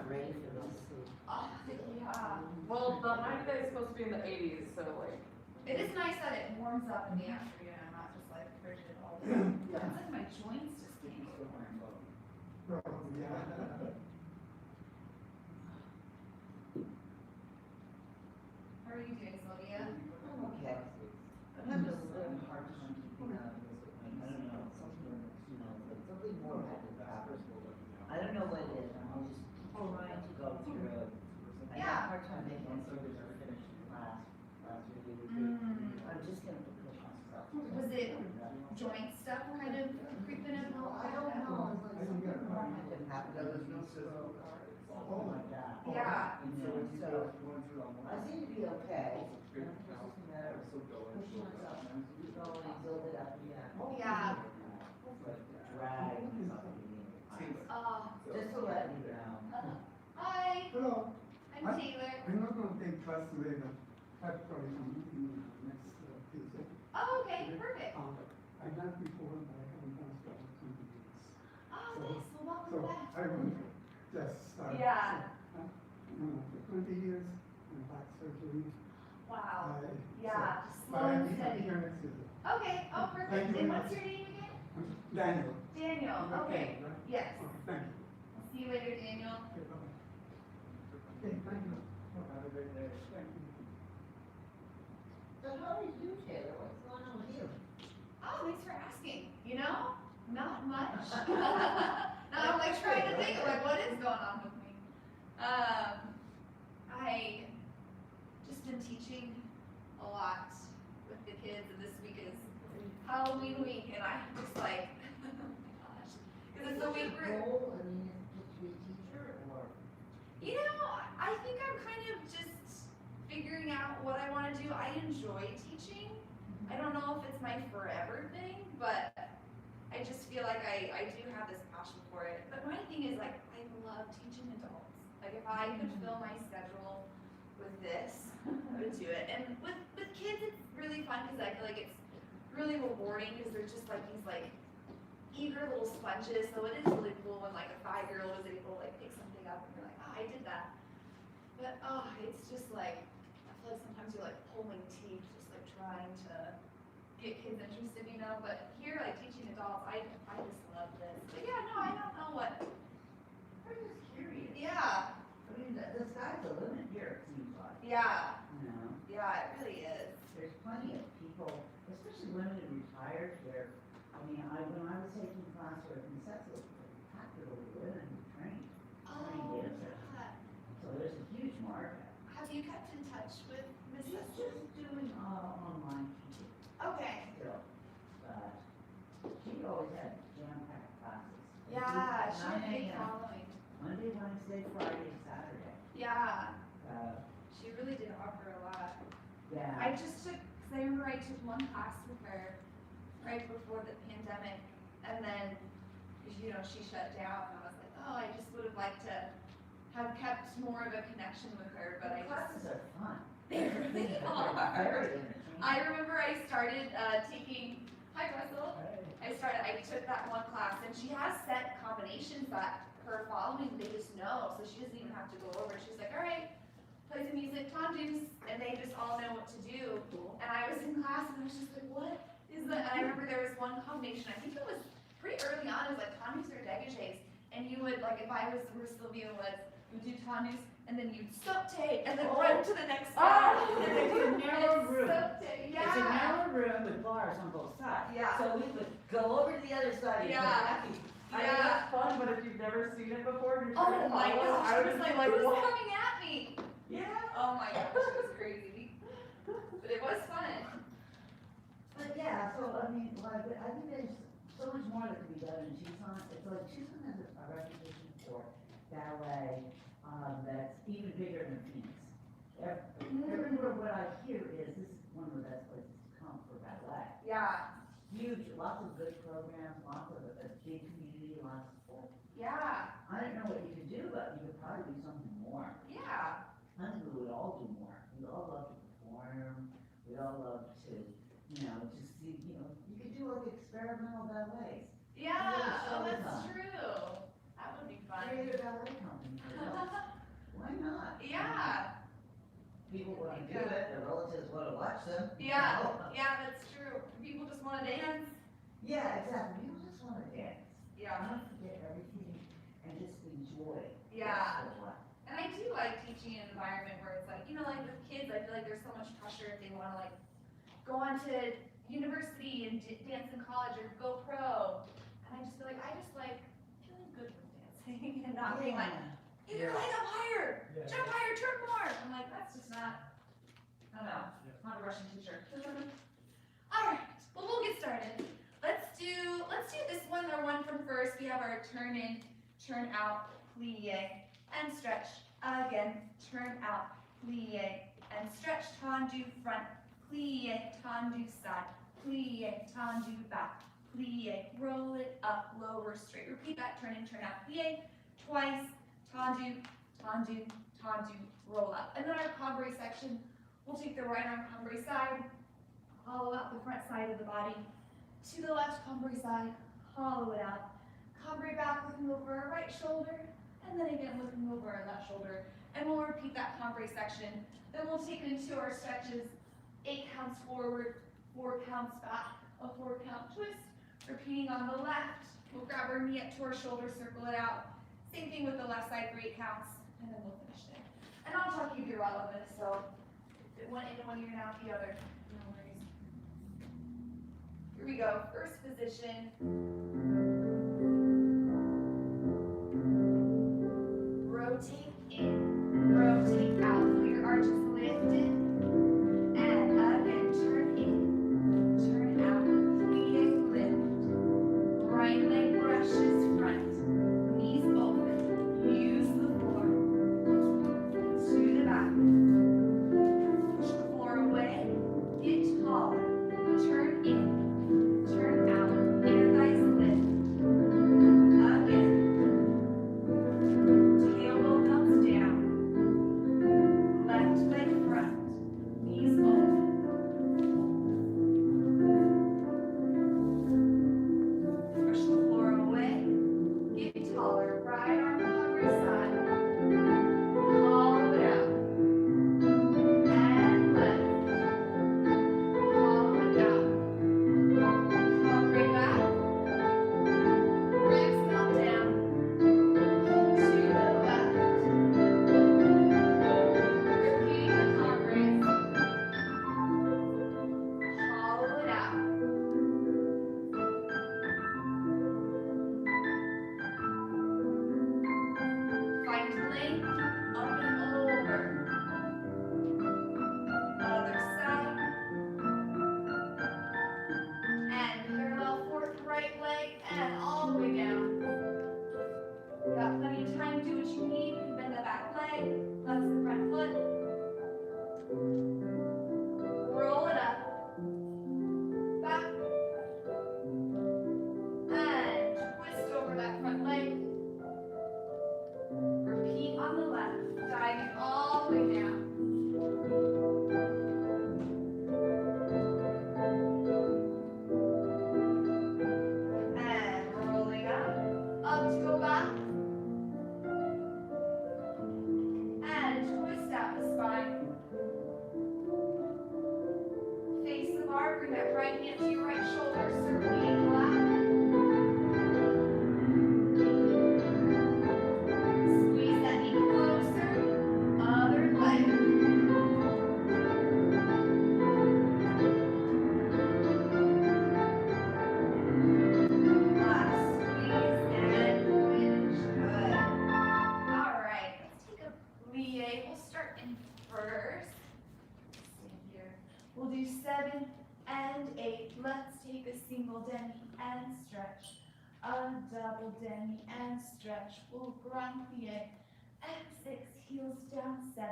ready for this. Yeah. Well, the 90 days is supposed to be in the 80s, so like. It is nice that it warms up in the afternoon. I'm not just like frigid all the time. It's like my joints just can't get warm. How are you doing, Sylvia? I'm okay. I'm having a little hard time keeping up. I don't know, something more happened. I don't know what it is. I'm just trying to go through it. I have a hard time making it so that I finish last week. I'm just gonna push myself. Was it joint stuff kind of creeping in? I don't know. Something more happened. Oh my God. Yeah. So I seem to be okay. It's just a matter of pushing myself, going, build it up again. Yeah. Drag. Just to let you know. Hi, Hello. I'm Taylor. I'm not going to take class today, but I've probably next Tuesday. Oh, okay, perfect. I done before, but I haven't done for 20 years. Oh, nice. Well, welcome So back. I will just start. Yeah. For 20 years, and back surgery. Wow. So, Yeah, just but slow I'll and be steady. here next Tuesday. Okay, oh, Thank perfect. you very And what's much. your name again? Daniel. Daniel. Okay. Yes. Okay, thank you. I'll see you later, Daniel. Okay, bye-bye. Okay, thank you. Have a great day. Thank you. So how are you, Taylor? What's going on with you? Oh, thanks for asking. You know, not much. Now I'm like trying to think like what is going on with me. I just been teaching a lot with the kids, and this week is Halloween week, and I'm just like, oh my gosh, because it's the week where, Goal, I mean, is it to be a teacher or? you know, I think I'm kind of just figuring out what I want to do. I enjoy teaching. I don't know if it's my forever thing, but I just feel like I do have this passion for it. But my thing is like, I love teaching adults. Like if I could fill my schedule with this, I would do it. And with kids, it's really fun because I feel like it's really rewarding because they're just like these like eager little sponges. So it is really cool when like a 5-year-old is able to like pick something up and you're like, oh, I did that. But oh, it's just like, I feel like sometimes you're like pulling teeth, just like trying to get kids interested, you know. But here, like teaching adults, I just love this. But yeah, no, I don't know what. I'm just curious. Yeah, I mean, the sky's the limit here, it seems like. yeah, You know, yeah, it really is. there's plenty of people, especially women who retired here. I mean, when I was taking class here at Concepcion, half of the women who trained. Oh, dancers. yeah. So there's a huge market. Have you kept in touch with She's Mrs. just doing online teaching Okay. still, but she always had jam-packed classes. Yeah, she 9 had a big a.m. following. Monday, Wednesday, Friday, Saturday. Yeah, Uh, she really did offer a lot. yeah. I just took, cause I remember I took one class with her right before the pandemic, and then, you know, she shut down, and I was like, oh, I just would have liked to have kept more of a connection with her, but I just. Classes are fun. They really They're are. very entertaining. I remember I started taking, hi Russell, I took that one class, and she has set combinations that her following, they just know, so she doesn't even have to go over. She's like, all right, play some music, tondus, and they just all know what to do. And I was in class, and I was just like, what is that? And I remember there was one combination, I think it was pretty early on, it was like tondus or dégagés, and you would, like, if I was where Sylvia was, you would do tondus, and then you'd saute, and then run to the next step, and then It's a narrow and room. saute, yeah. It's a narrow room with bars on both sides. Yeah. So we would go over to the other side. and Yeah. come back. I mean, that's fun, but if you've never seen it before, you're Oh trying to my follow, gosh, I I would was just like, be who's what? coming at me? Yeah. Oh my gosh, it was crazy. But it was fun. But yeah, so I mean, like, I think there's so much more that can be done in Tucson. It's like Tucson has a reputation for ballet that's even bigger than Phoenix. Everywhere what I hear is this is one of the best places to come for ballet. Yeah, Huge, lots of good programs, lots of a big community, lots of support. yeah, I don't know what you could do, but you could probably do something more. yeah, I think we would all do more. We'd all love to perform. We'd all love to, you know, just see, you know, you could do like experimental ballets. yeah, oh, Really that's fun. true. That would be fun. Create a ballet company. For adults. Yeah, exactly, people just wanna dance. Yeah. Not forget everything and just enjoy. Yeah. That's what. And I do like teaching an environment where it's like, you know, like with kids, I feel like there's so much pressure if they wanna like go on to university and dance in college or go pro. And I just feel like, I just like feeling good with dancing and not being like, get your leg up higher, jump higher, turn more. I'm like, that's just not, I don't know, not a Russian teacher. All right, well, we'll get started. Let's do this one, our one from first. We have our turn in, turn out, plie, and stretch. Again, turn out, plie, and stretch. Tendu front, plie, tendu side, plie, tendu back, plie. Roll it up, lower, straight. Repeat that, turn in, turn out, plie, twice. Tendu, tendu, tendu, roll up. And then our cambre section, we'll take the right arm cambre side, hollow out the front side of the body. To the left cambre side, hollow it out. Cambre back, looking over our right shoulder, and then again looking over our left shoulder. And we'll repeat that cambre section. Then we'll take it into our stretches. 8 counts forward, 4 counts back, a 4 count twist. Repeating on the left, we'll grab our knee up to our shoulder, circle it out. Same thing with the left side for 8 counts, and then we'll finish there. And I'll talk you through all of this, so if it went in one ear and out the other, no worries. Here we go, first position. Rotate in, rotate out, feel your arches lifted. And again, turn in, turn out, plie, lift. Right leg brushes front. Knees open, use the floor, to the back, push the floor away, get taller, turn in, turn out, inner thighs lift, again, tailbone comes down, left leg front, knees open, push the floor away, get taller, right arm cambre side, hollow it out, and lift, hollow it out, cambre back, ribs come down, to the left, repeating the cambres, hollow it out. Find length, up and over. Other side. And parallel fourth right leg and all the way down. Got plenty of time to do what you need. Bend the back leg, flex the front foot. Roll it up. Back. And twist over that front leg. Repeat on the left, diving all the way down. And rolling up to go back. And twist out the spine. Face the bar, bring that right hand to your right shoulder, circling left. Squeeze that knee closer, other leg. Last squeeze and finish. Good. All right, let's take a plie. We'll start in first. Stand here. We'll do 7 and 8. Let's take a single demi and stretch. A double demi and stretch. We'll grand plie. And 6, heels down, 7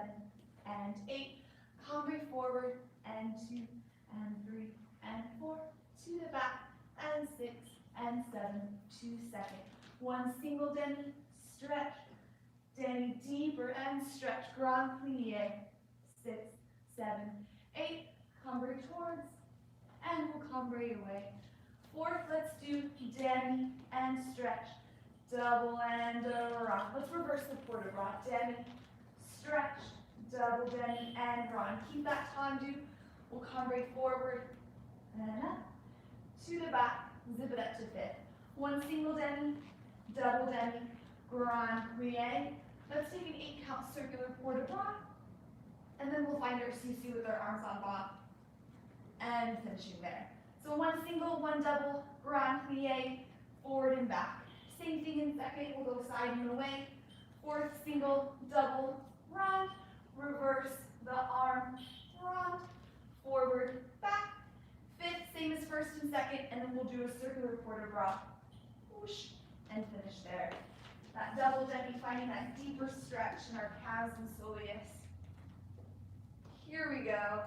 and 8. Cambre forward, and 2 and 3 and 4. To the back, and 6 and 7. 2 second. 1 single demi, stretch. Demi deeper and stretch. Grand plie. 6, 7, 8. Cambre towards, and we'll cambre away. 4th, let's do demi and stretch. Double and a rock. Let's reverse the port of rock. Demi, stretch, double demi and run. Keep that tendu. We'll cambre forward and up. To the back, zip it up to fit. One single demi, double demi, grand plie. Let's take an 8-count circular port de bras, and then we'll find our sous with our arms en bas, and finishing there. So one single, one double, grand plie, forward and back. Same thing in second, we'll go side and away. Fourth, single, double, round, reverse the arm, round, forward, back. Fifth, same as first and second, and then we'll do a circular port de bras, whoosh, and finish there. That double demi, finding that deeper stretch in our calves and soleus. Here we go.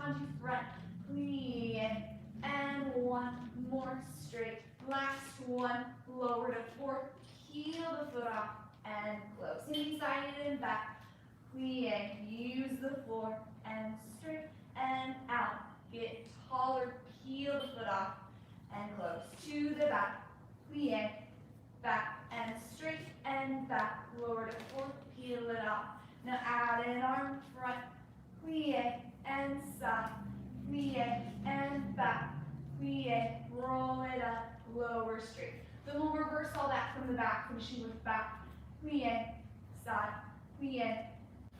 tendu front, plie, and one more straight. Last one, lower to fourth, peel the foot off, and close. Inside and back, plie, use the floor, and straight, and out. Get taller, peel the foot off, and close. To the back, plie, back, and straight, and back. Lower to fourth, peel it off. Now add an arm, front, plie, and side, plie, and back, plie, roll it up, lower straight. Then we'll reverse all that from the back, finishing with back, plie, side, plie,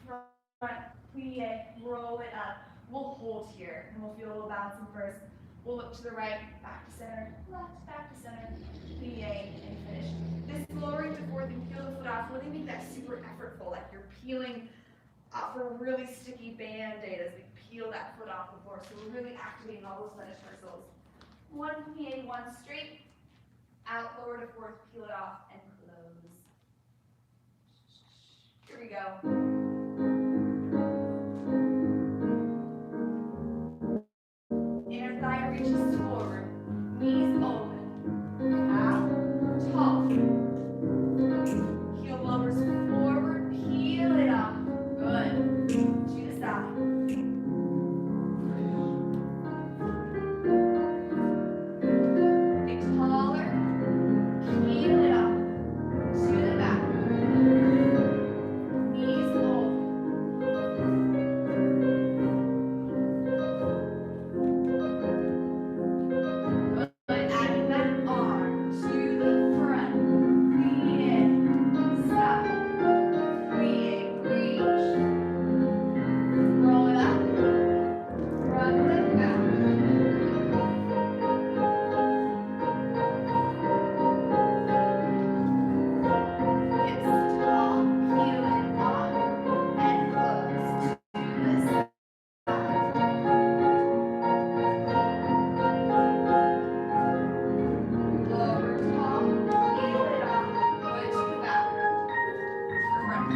front, plie, roll it up. We'll hold here, and we'll feel a little bouncing first. We'll look to the right, back to center, left, back to center, plie, and finish. This lowering to fourth and peel the foot off, really make that super effortful, like you're peeling off a really sticky Band-Aid as we peel that foot off the floor. So we're really activating all those metatarsals. One plie, one straight, out, lower to fourth, peel it off, and close. Here we go. Inner thigh reaches forward, knees open, out, tall. Heel lowers forward, peel it off. Good. To the side. Get taller, peel it off. To the back. Knees open. Adding that arm to the front, plie, side, plie, reach, roll it up, run it back. Hips tall, peel it off, and close to the side. Lower tall, peel it off, good to the back. Front.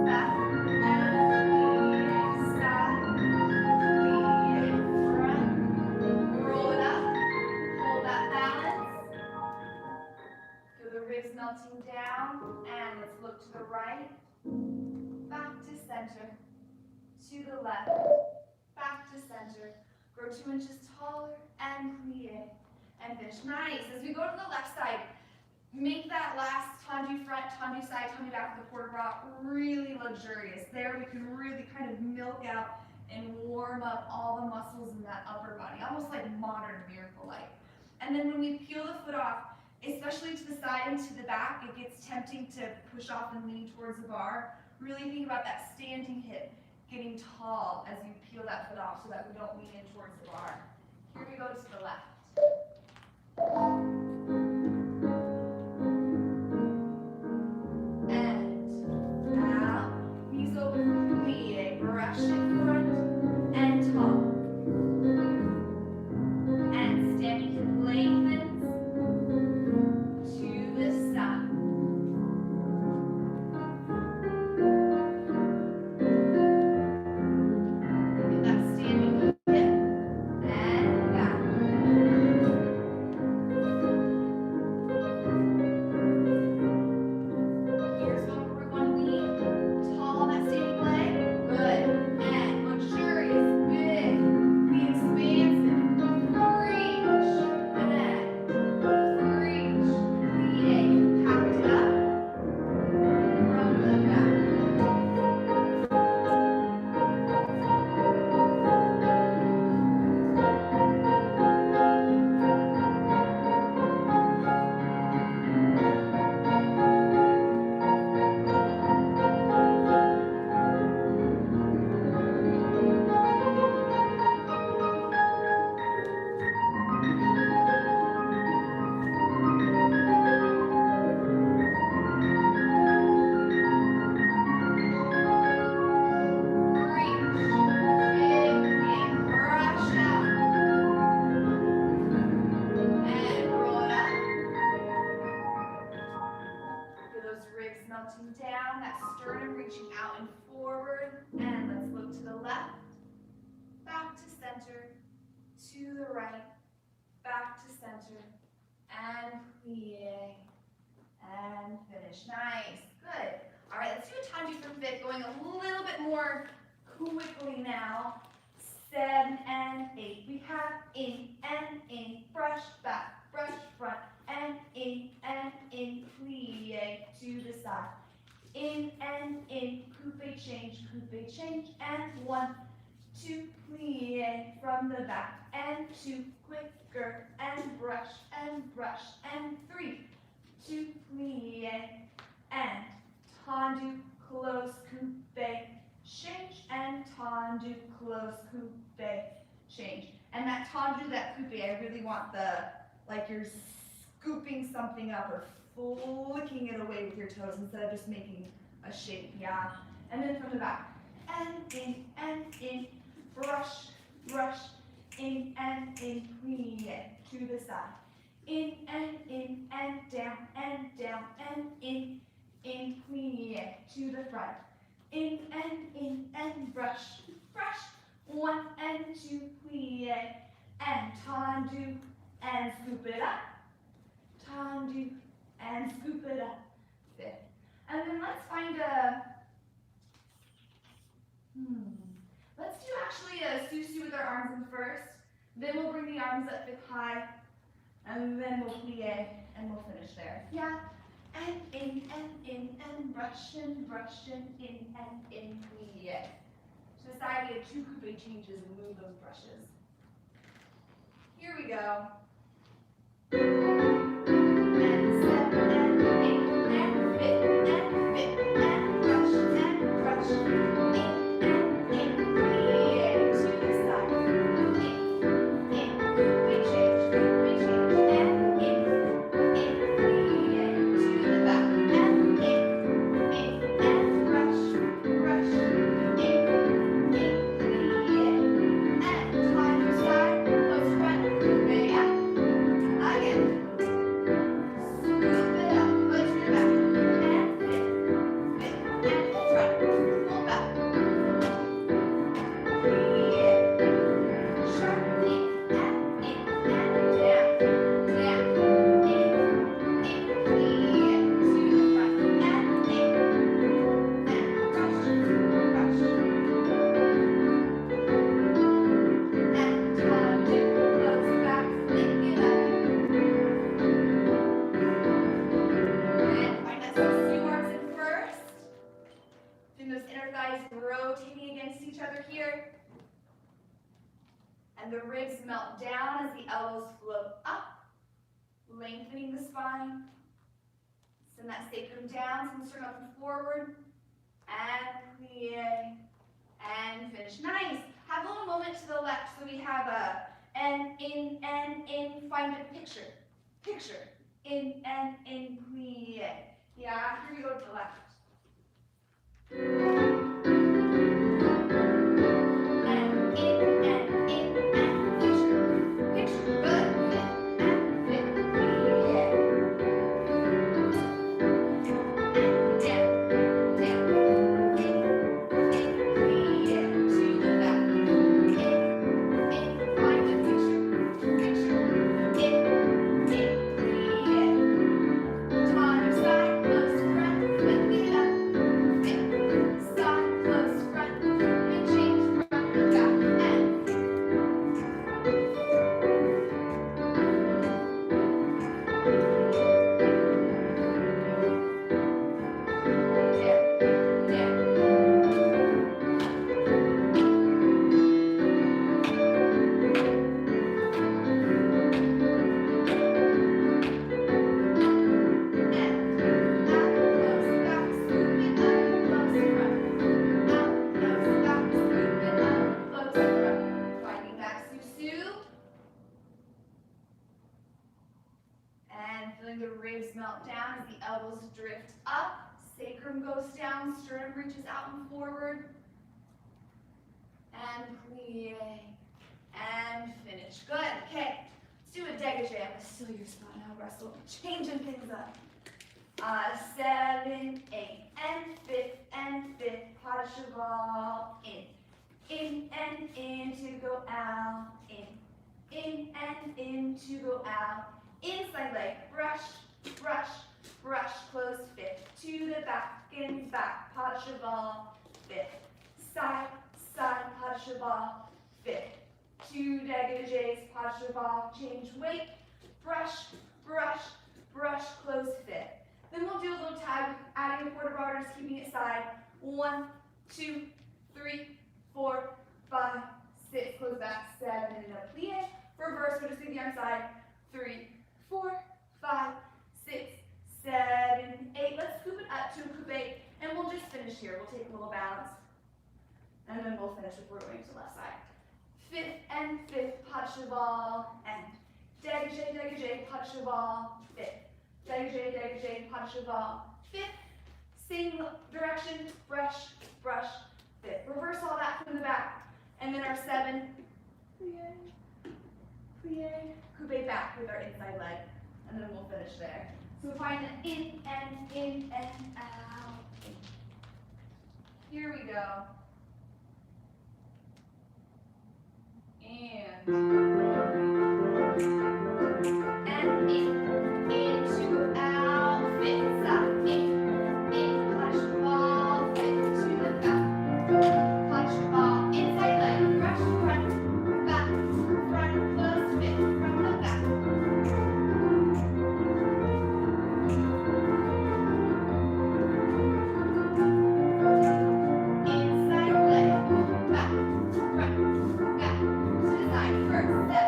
Back and plie, side, plie, front. Roll it up, hold that balance. Feel the ribs melting down, and let's look to the right. Back to center, to the left, back to center, grow 2 inches taller, and plie, and finish. Nice. As we go to the left side, make that last tendu front, tendu side, tendu back of the port bra really luxurious. There we can really kind of milk out and warm up all the muscles in that upper body, almost like modern Miracle Light. And then when we peel the foot off, especially to the side and to the back, it gets tempting to push off and lean towards the bar. Really think about that standing hip getting tall as you peel that foot off so that we don't lean in towards the bar. Here we go to the left. And out, knees open, plie, brush it front and tall. And standing hip lengthens to the side. Get that standing hip and back. melting down, that sternum reaching out and forward. And let's look to the left, back to center, to the right, back to center, and plie, and finish. Nice, good. All right, let's do a tandu for fifth, going a little bit more quickly now. 7 and 8. We have in and in, brush back, brush front, and in, plie to the side. In and in, coupe change, and 1, 2, plie from the back, and 2, quicker, and brush, and 3, 2, plie, and tendu, close, coupe, change, and tendu, close, coupe, change. And that tendu, that coupe, I really want like you're scooping something up or flicking it away with your toes instead of just making a shape, yeah? And then from the back, and in, brush, in, plie, to the side. In, and down, and in, plie, to the front. In, and brush, 1 and 2, plie, and tendu, and scoop it up. Tendu, and scoop it up. Fifth. And then let's find let's do actually a susu with our arms in first. Then we'll bring the arms up hip high. And then we'll plie, and we'll finish there. Yeah. And in, and brush, in, and in, plie. To the side, we have 2 coupe changes and move those brushes. Here we go. And 7 and 8 and 5 and 5 and brush, in, plie to the side. In, coupe change, and in, plie to the back. And and brush, in, plie, and tendu side, close front, coupe up. Again. Scoop it up, push it back, and fit, and pull front, pull back. Plie, sharp, in, and down, in, plie, to the front, and brush, and tendu, close back, flick it up. And find that susu arms in first. Then those inner thighs rotating against each other here. And the ribs melt down as the elbows float up, lengthening the spine. Send that sacrum down, send the sternum up and forward. And plie, and finish. Nice. Have a little moment to the left. So we have a and in, find a picture. In, plie. Yeah, here we go to the left. And in, picture, good, fit, plie. And down, in, plie, to the back. In, find a picture, in, plie. Tendu side, close front, flip it up, fit, side, close front, and change from the back, and the ribs melt down as the elbows drift up, sacrum goes down, sternum reaches out and forward, and plie, and finish. Good, okay, let's do a dégagé. I'm gonna steal your spot now, Russell. Changing things up. 7, 8, and fifth, pas de cheval, in and in to go out, in and in to go out, inside leg, brush, brush, brush, close fifth, to the back, and back, pas de cheval, fifth, side, side, pas de cheval, fifth, 2 dégagés, pas de cheval, change weight, brush, brush, brush, close fifth. Then we'll do a little tag, adding a quarter bar, just keeping it side. 1, 2, 3, 4, 5, 6, close back, 7, and a plie. Reverse, we'll just do the other side. 3, 4, 5, 6, 7, 8. Let's scoop it up to a coupe, and we'll just finish here. We'll take a little bounce, and then we'll finish with going to the left side. Fifth and fifth, pas de cheval, and dégagé, dégagé, pas de cheval, fifth. Dégagé, dégagé, pas de cheval, fifth. Same direction, brush, brush, fifth. Reverse all that from the back, and then our 7, plie, plie, coupe back with our inside leg, and then we'll finish there. So find the in and out. Here we go. And in to out, fifth, side, in, pas de cheval, fifth, to the back, pas de cheval, inside leg, brush, front, back, front, close, fifth, from the back. Inside leg, back, front, back, to the side, first, 7.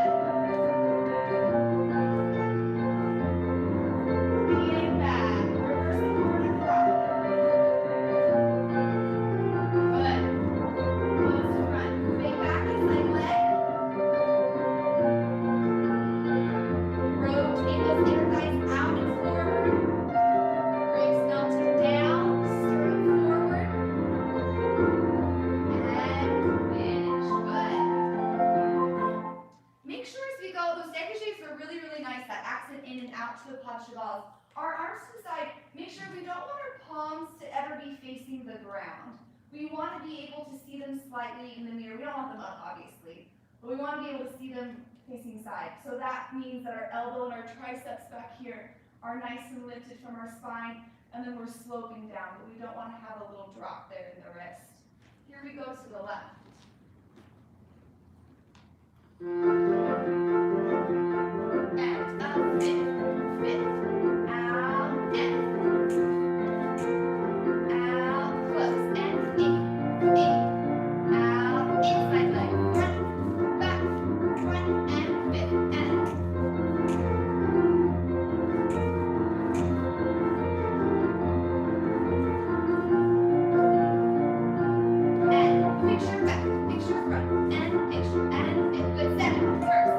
Our arms to the side, make sure we don't want our palms to ever be facing the ground. We want to be able to see them slightly in the mirror. We don't want them up, obviously, but we want to be able to see them facing side. So that means that our elbow and our triceps back here are nice and lifted from our spine, and then we're sloping down, but we don't want to have a little drop there in the wrist. Here we go to the left. And up, fifth, fifth. Out, and out, close, and in, out, inside leg, front, back, front, and fifth, and picture back, picture front, and picture, and fifth, good, 7, first.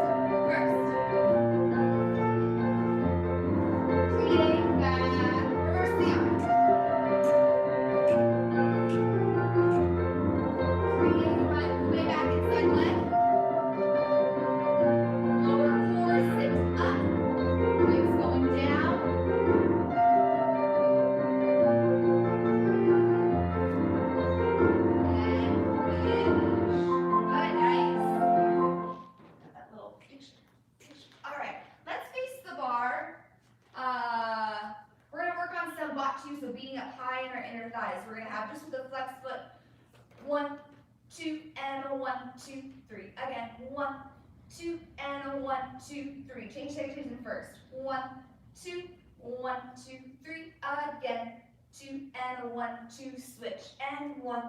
So beating up high in our inner thighs. We're gonna have just with a flex foot. 1, 2, and a 1, 2, 3. Again, 1, 2, and a 1, 2, 3. Change in first. 1, 2, 1, 2, 3. Again, 2, and a 1, 2. Switch. And 1,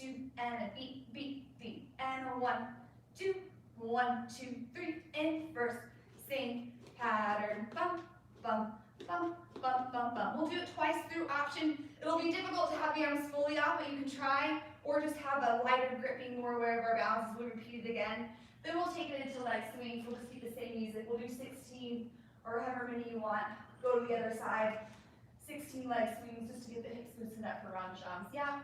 2, and a beat, beat, beat. And a 1, 2, 1, 2, 3. In first. Same pattern. Bump, bump, bump, bump, bump, bump. We'll do it twice through option. It'll be difficult to have the arms fully off, but you can try, or just have a lighter grip, being more aware of our balance as we repeat it again. Then we'll take it into leg swings. We'll just keep the same music. We'll do 16 or however many you want. Go to the other side. 16 leg swings just to get the hips loosened up for run jumps. Yeah?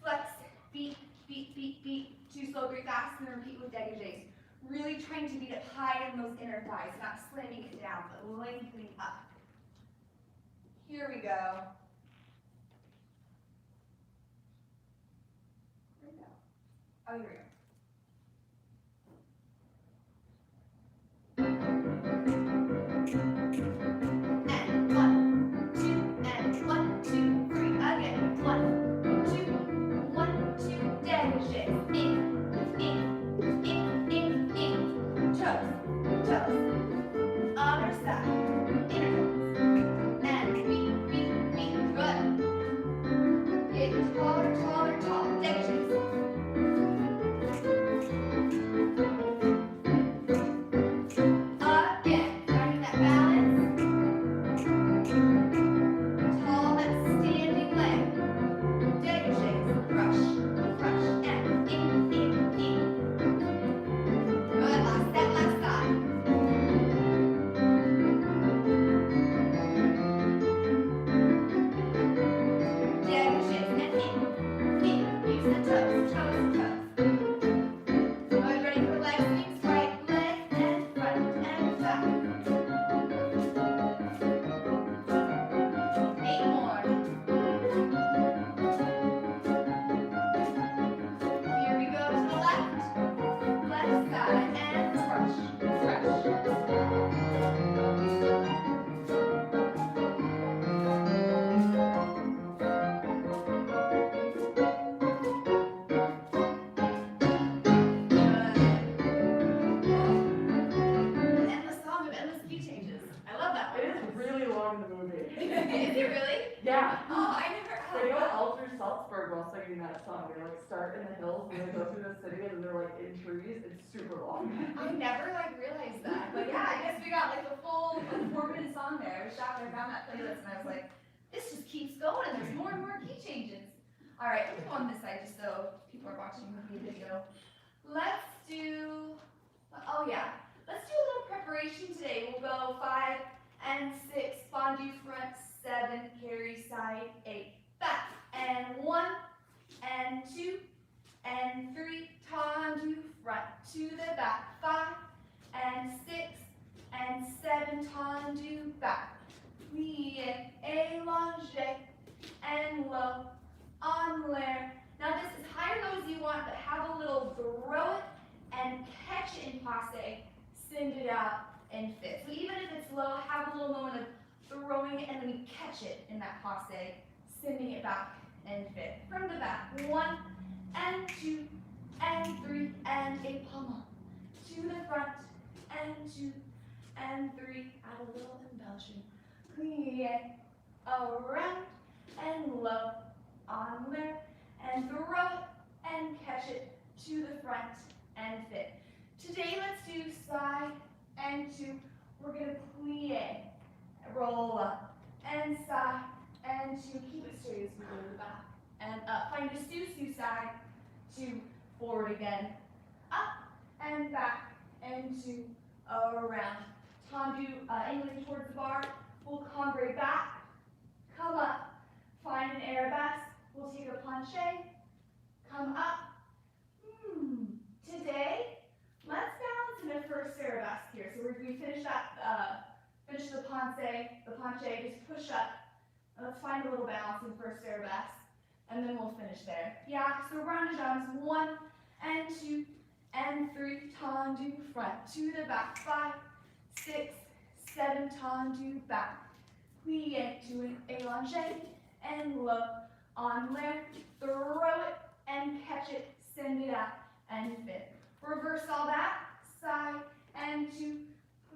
Flex, beat, beat, beat, beat. 2 slow, 3 fast, and then repeat with dégagés. Really trying to beat it high in those inner thighs, not slamming it down, but lengthening up. Here we go. go. Where'd it go? Oh, here we go. And 1, 2, and 1, 2, 3, again. 1, 2, 1, 2, dégagez. In. Toes. Other side. Inner toes. And beat. Good. Get taller, tall. Dégagez. Again, finding that balance. Tall, that standing leg. Dégagez. Brush, and in. Good, last side. Dégagez, and in. Use the toes. Good, ready for leg swings, right leg and front and back. 8 more. Here we go to the left side and brush. Endless song of endless key changes. I love that It one. is really long, the movie. Is it really? Yeah. Oh, I never They go heard all through Salzburg while singing that song. They like start in the hills and they go through the city and then they're like in trees. It's super long. I never realized that. But yeah, I guess we got like a full 4-minute song there. I was shocked when I found that playlist and I was like, this just keeps going and there's more and more key changes. All right, let me go on this side just so people are watching the video. Let's do, oh yeah, let's do a little preparation today. We'll go 5 and 6, fondue front, 7, carry side, 8, back, and 1, and 2, and 3, tendu front to the back, 5, and 6, and 7, tendu back, plie, allongé, and low, en l'air. Now this is high or low as you want, but have a little throw it and catch it in passe, send it out and fit. So even if it's low, have a little moment of throwing it and then you catch it in that passe, sending it back and fit. From the back, 1 and 2 and 3 and a pommel. To the front and 2 and 3, add a little embellishing. Plie, around and low, en l'air, and throw it and catch it to the front and fit. Today let's do side and 2. We're gonna plie, roll up, and side and 2. Keep it straight as we go to the back and up. Find a sous side, 2, forward again, up and back and 2, around. Tendu, angling towards the bar. We'll cambre back, come up, find an arabesque. We'll take a penché, come up. Today, let's balance in a first arabesque here. So we finish that, finish the penché, just push up. And let's find a little balance in first arabesque, and then we'll finish there. Yeah, so round jambs, 1 and 2 and 3, tendu front to the back, 5, 6, 7, tendu back. Plie to an allongé and low, en l'air, throw it and catch it, send it out and fit. Reverse all that, side and 2,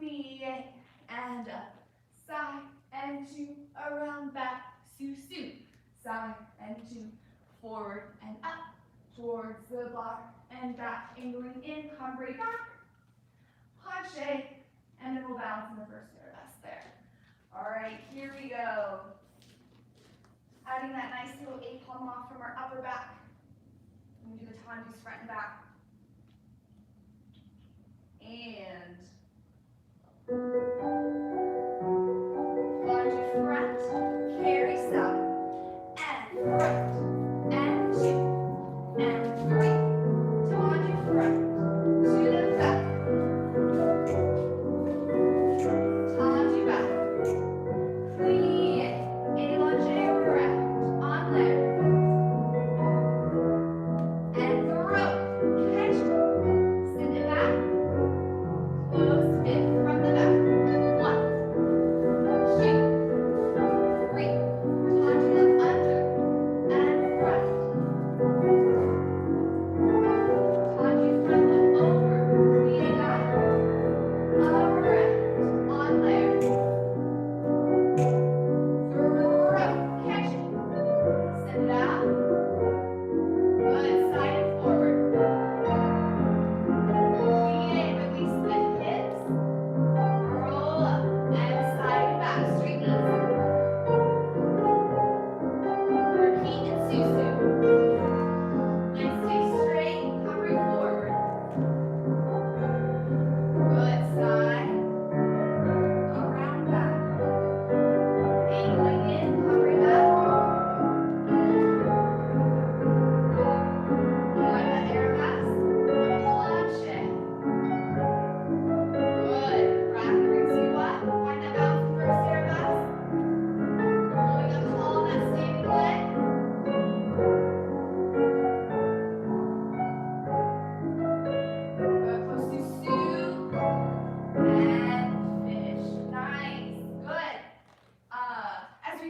plie and up, side and 2, around back, sous, side and 2, forward and up, towards the bar and back, angling in, cambre back, penché, and then we'll balance in the first arabesque there. All right, here we go. Adding that nice little 8 palm off from our upper back. We do the tendus front and back. And tendu front, carry side, and front, and 2, and 3, tendu front, to the back, tendu back, plie,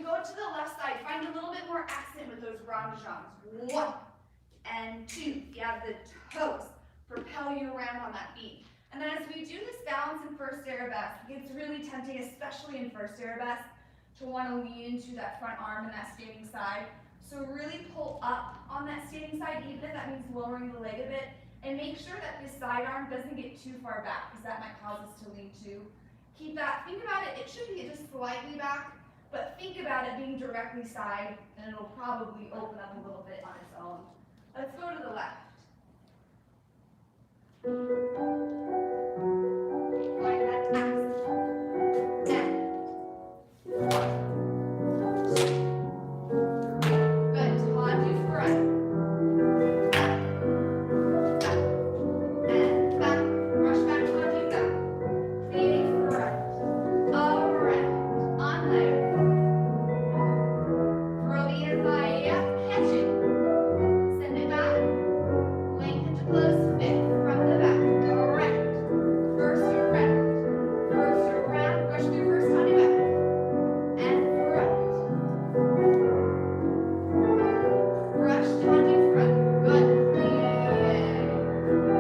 go to the left side, find a little bit more accent with those rond de jambes. 1 and 2. You have the toes. Propel you around on that beat. And then as we do this balance in first arabesque, it's really tempting, especially in first arabesque, to want to lean into that front arm and that standing side. So really pull up on that standing side, even if that means lowering the leg a bit, and make sure that this side arm doesn't get too far back, because that might cause us to lean too. Keep that, think about it should be just slightly back, but think about it being directly side, and it'll probably open up a little bit on its own. Let's go to the left. Find that accent. And 1, 2. Good. Tendu front. Back. And back. Rush back. Tendu back. Plie front. Around. On leg. Throw the inner thigh up. Catch it. Send it back. Lengthen to close fit. From the back. Around. First around. First around. Brush through first tendu back. And front. Brush tendu front. Good. Plie.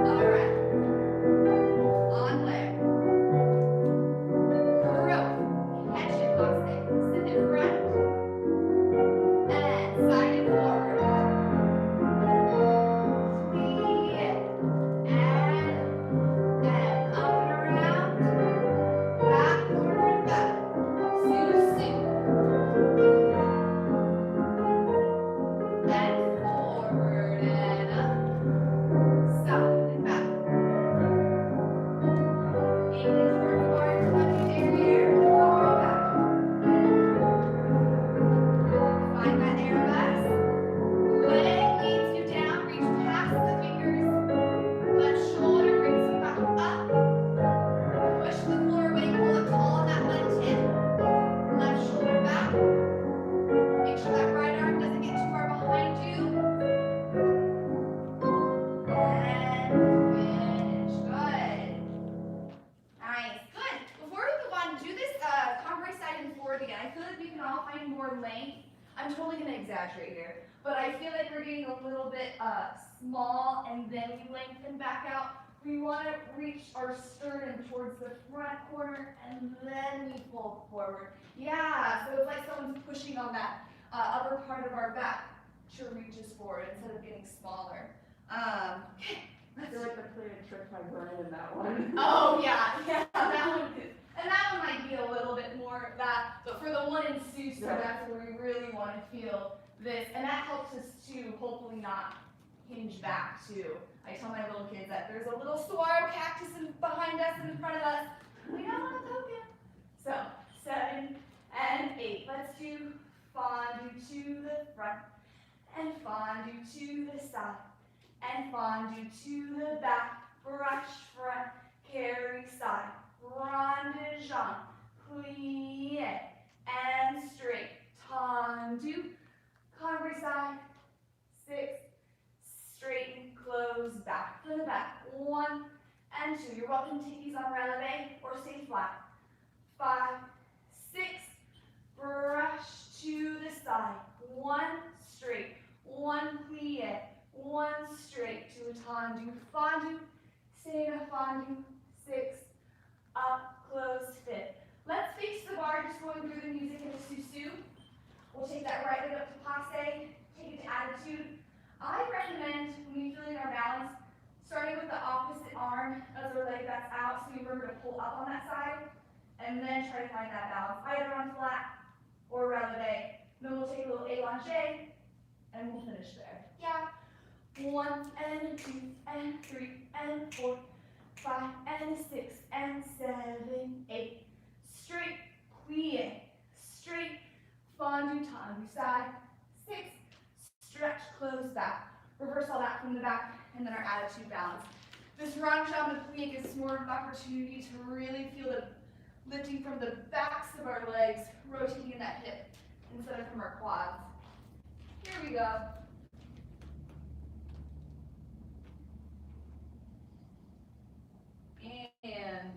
Around. On leg. Throw. Catch it. Passe. Send it front. And side and forward. Plie. And up and around. Back, forward, back. Sue. And forward and up. Side and back. Aiming towards orange monkey derriere. Forward, back. Find that arabesque. Leg leads you down. Reach past the fingers. Left shoulder brings you back up. Push the floor away. Pull it tall on that left hip. Left shoulder back. Make sure that right arm doesn't get too far behind you. And finish. Good. Nice. Good. Before we move on, do this contemporary side and forward again. I feel like we can all find more length. I'm totally going to exaggerate here, but I feel like we're getting a little bit small, and then we lengthen back out. We want to reach our sternum towards the front corner, and then we fold forward. Yeah, so it's like someone's pushing on that upper part of our back to reach us forward instead of getting smaller. Okay. I feel like they're playing a trick my brain in that one. Oh yeah, that one is. And that one might be a little bit more of that, but for the one in Sioux, so that's where we really want to feel this, and that helps us to hopefully not hinge back too. I tell my little kids that there's a little saguaro cactus behind us and in front of us. We don't want to poke him. So 7 and 8. Let's do fondue to the front and fondue to the side and fondue to the back. Brush front, carry side. Rond de jambe, plie, and straight. Tendu, conversé side, 6, straighten, close, back to the back. 1 and 2. You're welcome to take these on releve or stay flat. 5, 6, brush to the side. 1 straight, 1 plie, 1 straight to a tendu, fondue, stay in a fondue, 6, up, close, fit. Let's face the bar, just going through the music in a susu. We'll take that right leg up to passe, take it to attitude. I recommend, when we feel in our balance, starting with the opposite arm as our leg that's out, so we remember to pull up on that side, and then try to find that balance, either on flat or releve. Then we'll take a little allongé, and we'll finish there. Yeah. 1 and 2 and 3 and 4. 5 and 6 and 7, 8. Straight, plie, straight, fondue, tendu side. 6, stretch, close back. Reverse all that from the back, and then our attitude balance. This rond de jambe and plie gives us more of an opportunity to really feel the lifting from the backs of our legs, rotating in that hip instead of from our quads. Here we go. And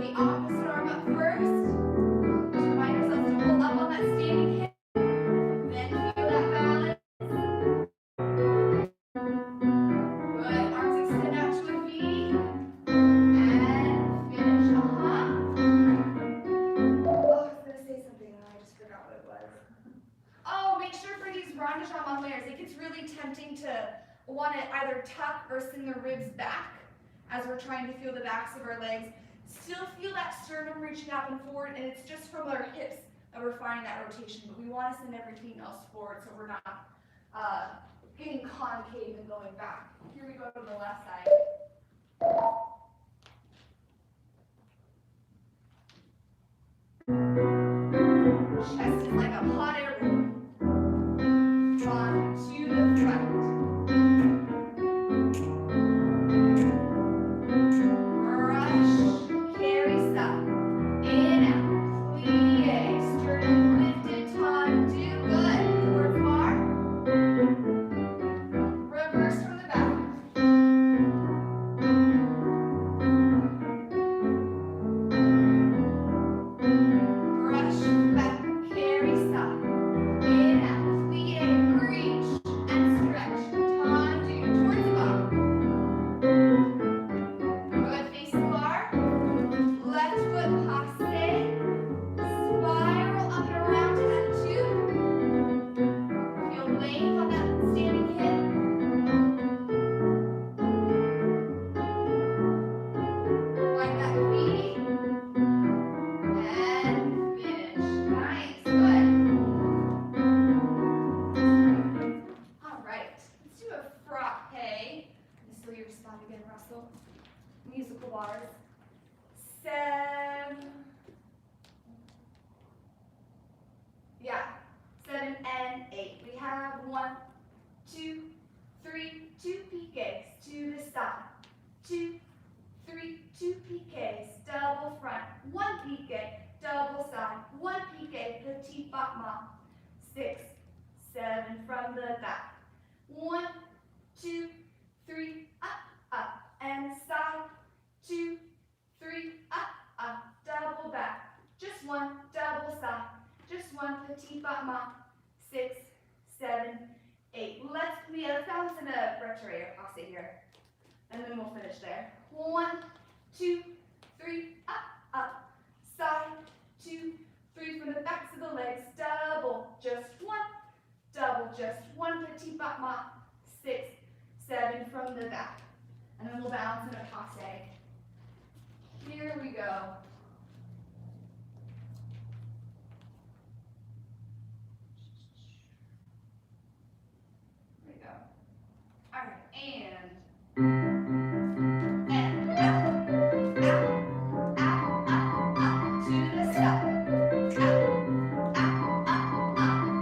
the opposite arm up first. Just remind yourself to hold up on that standing hip. Then feel that balance. Good. Arms extend out to a V. And finish. Oh, I was going to say something and I just forgot what it was. Oh, make sure for these ronde jambe layers, it gets really tempting to want to either tuck or send the ribs back as we're trying to feel the backs of our legs. Still feel that sternum reaching up and forward, and it's just from our hips that we're finding that rotation, but we want to send everything else forward so we're not getting concave and going back. Here we go to the left side. Chest is like a hot air balloon. Drawn to the front. Brush, carry, stop. In, out, plie, sternum lifted, taut, do good. Forward far. Reverse from the back. Brush, back, carry, stop. In, out, plie, reach, and stretch. Tendu, towards the bottom. Good, face bar. Left foot passe. Spiral up and around to that two. Feel length on that standing hip. Find that V. And finish. Nice, good. All right, let's do a frappe. This is your spot again, Russell. Musical bars. 7. Yeah, 7 and 8. We have 1, 2, 3, 2 piques to the side. 2, 3, 2 piques, double front. 1 pique, double side. 1 pique, petit battement. 6, 7 from the back. 1, 2, 3, up, and side. 2, 3, up, double back. Just 1, double side. Just 1, petit battement. 6, 7, 8. Let's balance in a retrograde passe here. And then we'll finish there. 1, 2, 3, up, side. 2, 3 from the backs of the legs. Double, just 1. Double, just 1 petit battement. 6, 7 from the back. And then we'll balance in a passe. Here we go. There we go. All right, and out, to the stop.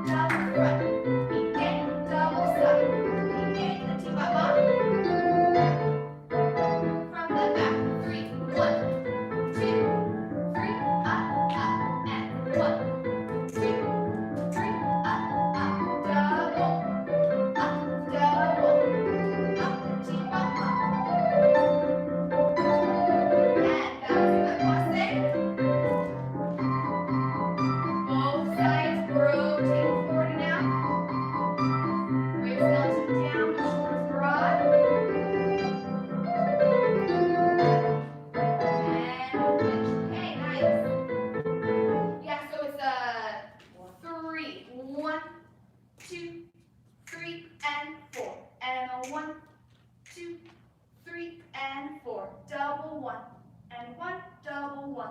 Double front. Pique, double side. Pique, petit battement. From the back. 3, 1, 2, 3, and 1, 2, 3, double, petit battement. And bouncing the passe. Both sides rotate forward and out. Ribs melting down, the shoulders broad. And finish. Okay, nice. Yeah, so it's 3. 1, 2, 3, and 4. And a 1, 2, 3, and 4. Double 1. And 1, double 1.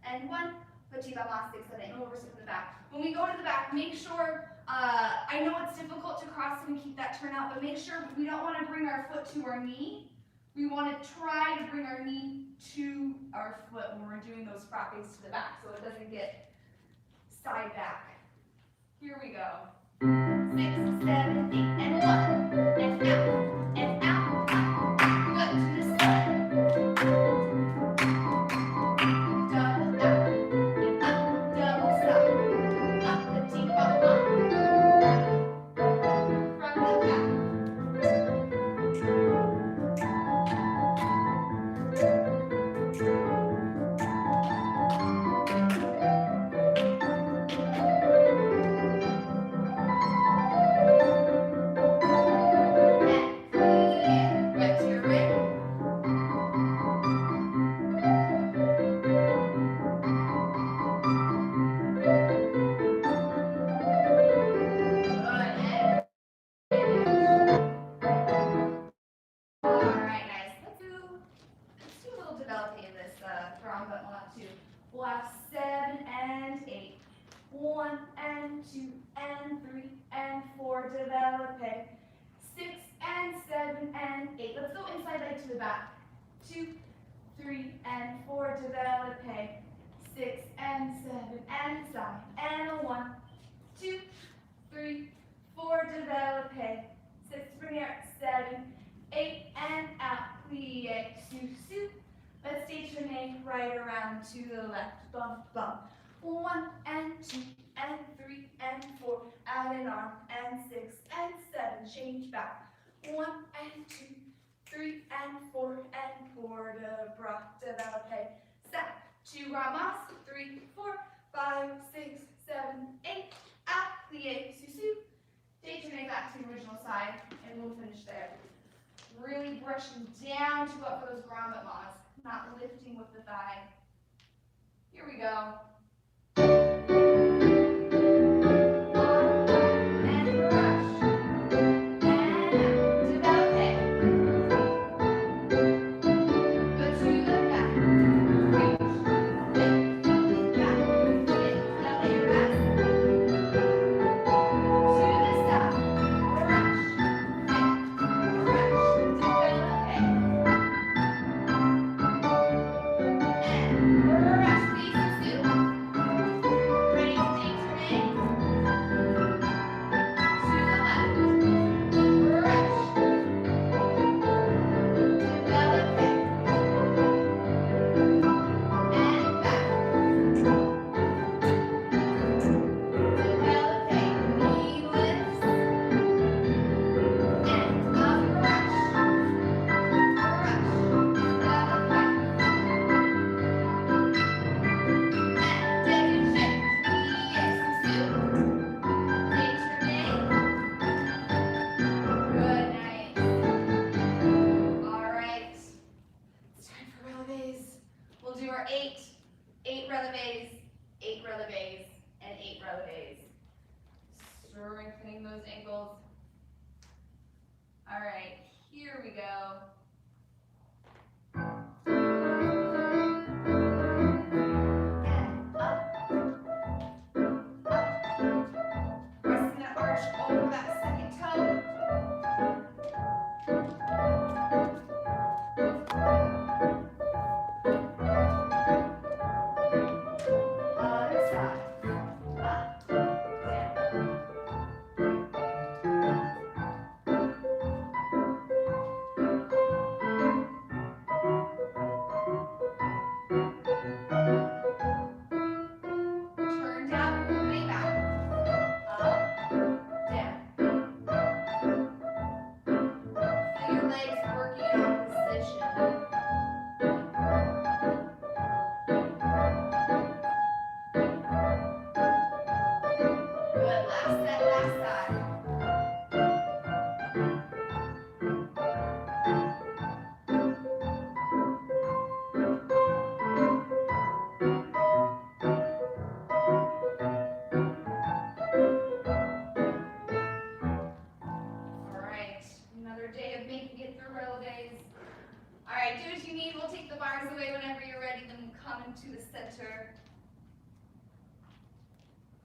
And 1, petit battement, 6, 7, 8. And we'll reverse it from the back. When we go to the back, make sure, I know it's difficult to cross and keep that turn out, but make sure we don't want to bring our foot to our knee. We want to try to bring our knee to our foot when we're doing those frappes to the back so it doesn't get side back. Here we go. 6, 7, 8, and 1, and out, Good, to the side. Double down, and up, double side. Up, petit battement. From the back. grommet mod too. We'll have 7 and 8. 1 and 2 and 3 and 4, develop it. 6 and 7 and 8. Let's go inside leg to the back. 2, 3 and 4, develop it. 6 and 7 and side and a 1, 2, 3, 4, develop it. 6, bring it up, 7, 8 and out, plie, sous. Let's stay tourne right around to the left, bump, bump. 1 and 2 and 3 and 4, add an arm, and 6 and 7, change back. 1 and 2, 3 and 4 and port de bras, develop, sap. 2 ramas, 3, 4, 5, 6, 7, 8, out, plie, sous. Stay tourne back to the original side, and we'll finish there. Really brushing down to go up for those grommet mods, not lifting with the thigh. Here we go. Strengthening those ankles. All right, here we go. And up, up. Pressing that arch over that second toe. Other side. Up, down. Turn down, way back. Up, down. Feel your legs working in opposition. Good, last set, last side. Alright, another day of making it through relevés. Alright, do what you need. We'll take the bars away whenever you're ready, then we'll come into the center.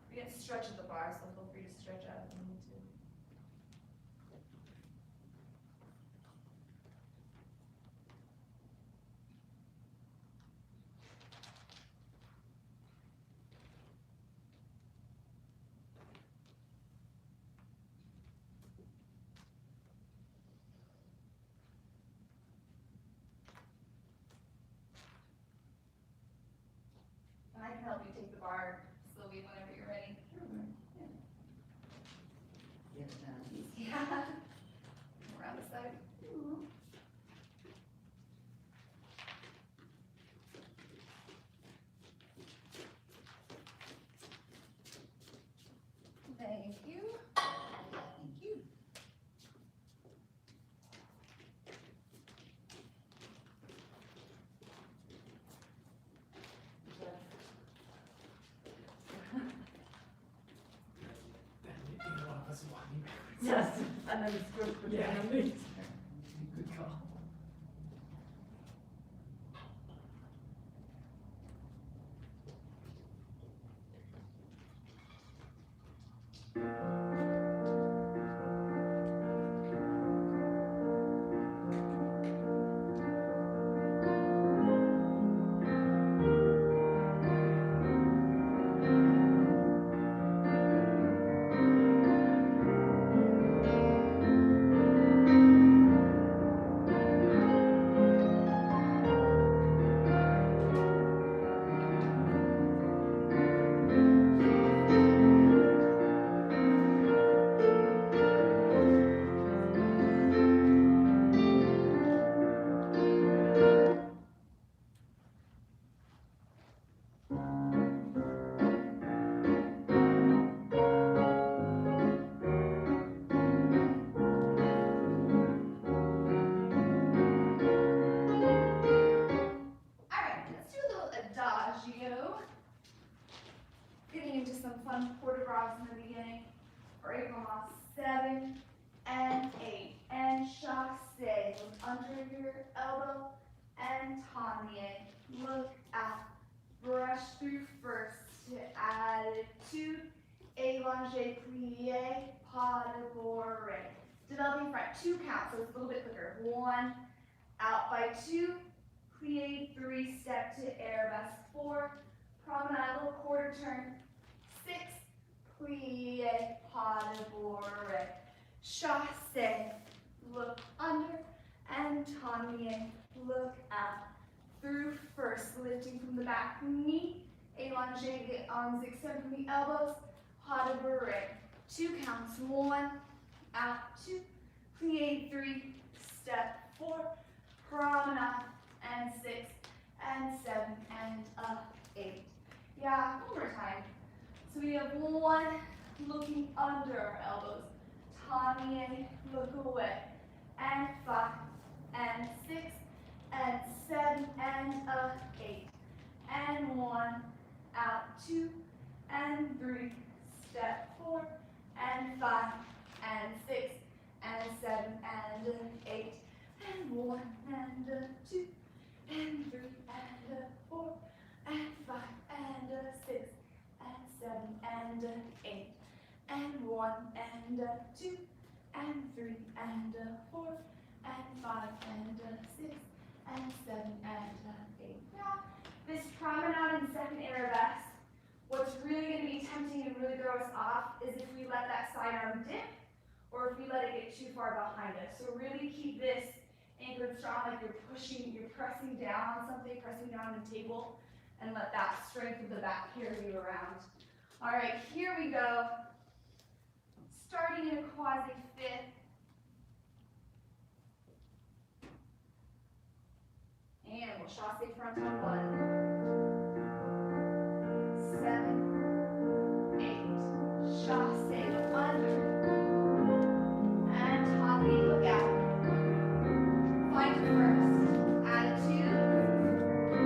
We didn't stretch at the bar, so feel free to stretch out if you need to. And I can help you take the bar slowly whenever you're ready. Get it done. Yeah. Around the side. Thank you. Thank you. Either one of us is walking backwards. Yes, and then squish between Yeah. them knees. Good call. Alright, let's do a little adagio. Getting into some fun choreographs in the beginning. Break them off 7 and 8. And chasse. Look under your elbow. And tamier. Look out. Brush through first. Attitude. Élongé, plie, pas de bourrée. Developing front. 2 counts, so it's a little bit quicker. 1, out by 2. Plie, 3, step to arabesque. 4, promenade, little quarter turn. 6, plie, pas de bourrée. Chasse, look under, and tamier, look out. Through first, lifting from the back knee. Élongé, get arms extend from the elbows. Pas de bourrée. 2 counts. 1, out, 2. Plie, 3, step 4. Promenade, and 6, and 7, and 8. Yeah, one more time. So we have 1, looking under our elbows. Tamier, look away. And 5, and 6, and 7, and 8. And 1, out, 2, and 3, step 4, and 5, and 6, and 7, and 8. And 1, and 2, and 3, and 4, and 5, and 6, and 7, and 8. And 1, and 2, and 3, and 4, and 5, and 6, and 7, and 8. Now, this promenade in second arabesque, what's really going to be tempting and really throw us off is if we let that side arm dip, or if we let it get too far behind us. So really keep this anchored strong, like you're pressing down on something, pressing down on the table, and let that strength of the back carry you around. All right, here we go. Starting in a quasi-fifth. And we'll chasse front on 1. 7, 8. Chasse, look under. And tami, look out. Find it first. Attitude.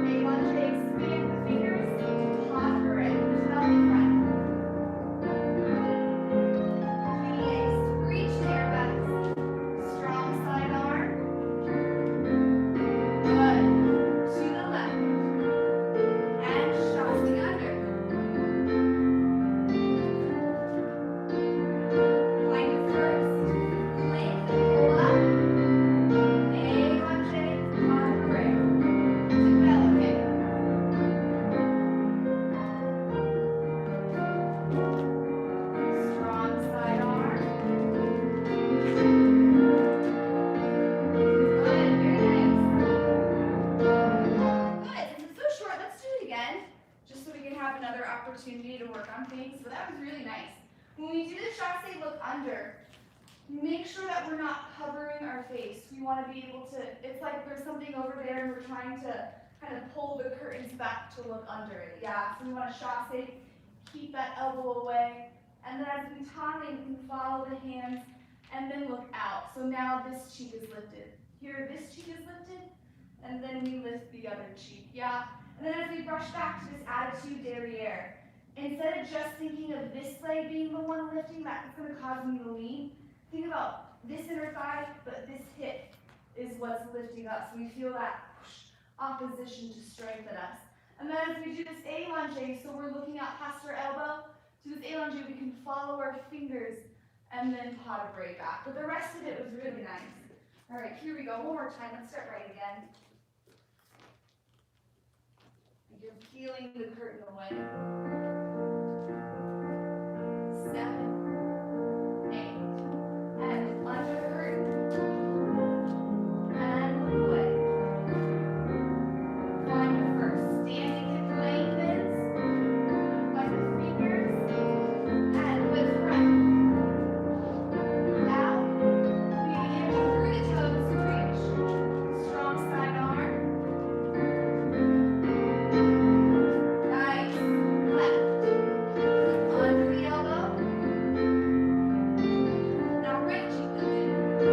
Élongé, expand the fingers. Pas de bourrée. Developing front. Plies. Reach the arabesque. Strong side arm. Good. To the left. And chassing under. Find it first. Length. Pull up. Élongé, pas de bourrée. Developing. Strong side arm. Good, very nice. Good, since it's so short, let's do it again, just so we can have another opportunity to work on things. So that was really nice. When we do the chasse look under, make sure that we're not covering our face. We want to be able to, it's like there's something over there and we're trying to kind of pull the curtains back to look under it. Yeah, so we want to chasse, keep that elbow away. And then as we tami, we can follow the hands and then look out. So now this cheek is lifted. Here, this cheek is lifted, and then we lift the other cheek. Yeah, and then as we brush back to this attitude derriere, instead of just thinking of this leg being the one lifting, that's going to cause me to lean. Think about this inner thigh, but this hip is what's lifting up. So we feel that opposition to strengthen us. And then as we do this élongé, so we're looking out past our elbow to this allongé, we can follow our fingers and then pas de bras back. But the rest of it was really nice. All right, here we go. One more time. Let's start right again. You're peeling the curtain away. 7, 8, and under the curtain, and look away. Find your first standing hip lengthens, by the fingers, and with front. Out, leading through the toes to reach. Strong side arm. Nice. Left. Under the elbow. Now right cheek lifted.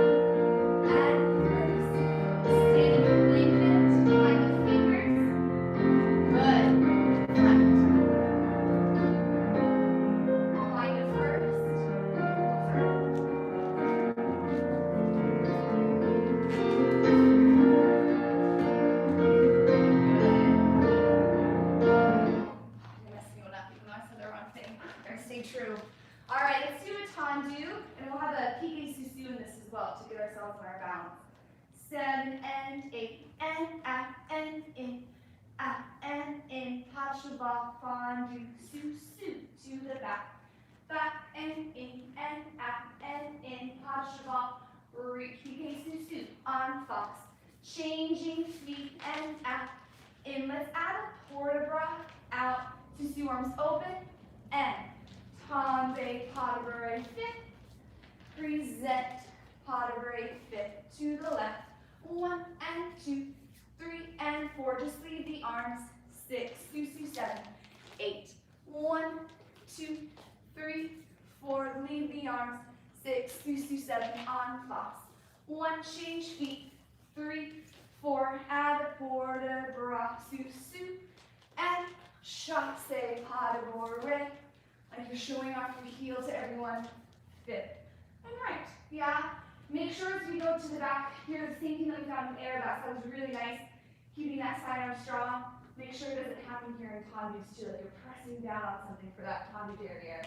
And first. Standing hip lengthened. Behind the fingers. Good. Front. Behind it first. You're messing one up, even though I said the wrong thing. We're gonna stay true. All right, let's do a tendu, and we'll have a piqué sous in this as well to get ourselves in our balance. 7 and 8 and out and in, out and in. Pas de cheval, fondue, sous to the back, back and in and out and in. Pas de cheval, piqué sous on fox, changing feet and out. In, let's add a port de bras, out, sous arms open, and tombe, pas de bras, fifth, present, pas de bras, fifth, to the left, 1 and 2, 3 and 4, just leave the arms, 6, sous 7, 8, 1, 2, 3, 4, leave the arms, 6, sous 7, on fox, 1, change feet, 3, 4, add a port de bras, sous, and chasse, pas de bourrée, like you're showing off your heel to everyone, 5th, and right, yeah, make sure as we go to the back, here the same thing that we found with air backs, that was really nice, keeping that side arm strong, make sure it doesn't happen here in tendus too, like you're pressing down on something for that tendu derriere.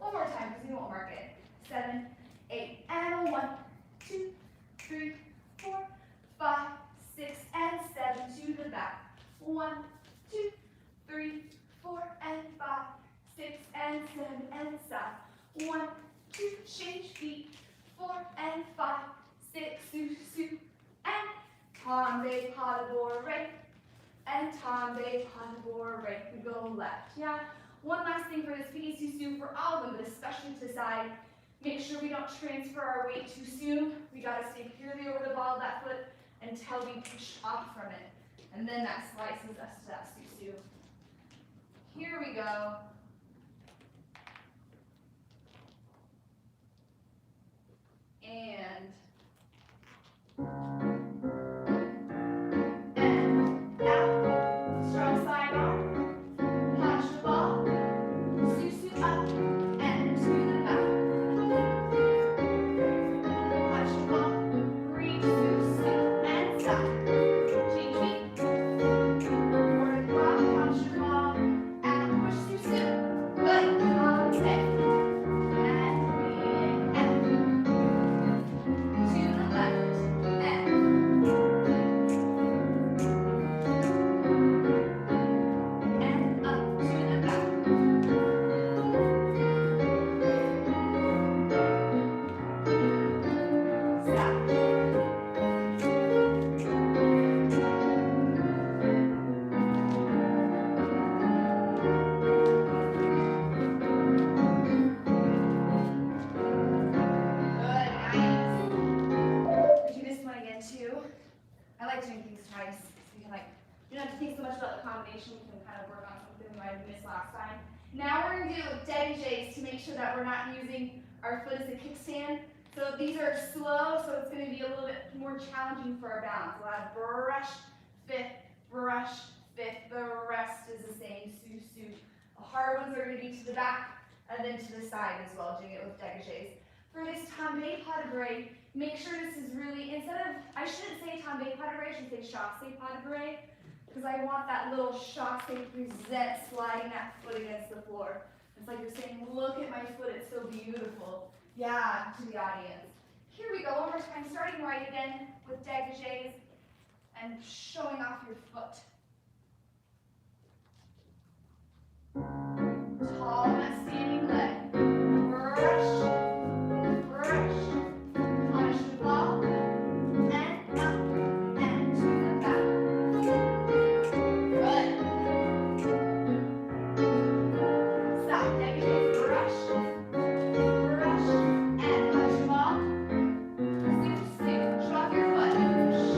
One more time, because we won't mark it, 7, 8, and 1, 2, 3, 4, 5, 6, and 7, to the back, 1, 2, 3, 4, and 5, 6, and 7, and stop. 1, 2, change feet, 4, and 5, 6, sous, and tombe, pas de bourrée, and tombe, pas de bourrée. We go left, yeah? One last thing for this piqué sous for all of them, but especially to side. Make sure we don't transfer our weight too soon. We gotta stay purely over the ball of that foot until we push off from it. And then that slices us to that sous. Here we go. And out. Strong side arm. Pas de cheval. Sous up and to the back. Pas de cheval. Reach sous and stop. Change feet. Forward block. Pas de cheval. And push sous. Good. Contact. I like doing things twice, so you can you don't have to think so much about the combination, we can kind of work on something we might have missed last time. Now we're going to do dégagés to make sure that we're not using our foot as a kickstand. So these are slow, so it's going to be a little bit more challenging for our balance. We'll have brush, fifth, the rest is the same, sous. The hard ones are going to be to the back and then to the side as well, doing it with dégagés. For this tombe pas de bras, make sure this is really, instead of, I shouldn't say tombe pas de bras, I should say chasse pas de bras, because I want that little chasse present sliding that foot against the floor. It's like you're saying, look at my foot, it's so beautiful. Yeah, to the audience. Here we go, one more time, starting right again with dégagés and showing off your foot. Tall, that standing leg. Brush, brush. Punish the ball. And up, and to the back. Good. Stop, dégagés, brush, brush, and punish the ball. Scoop, scoop, show off your foot.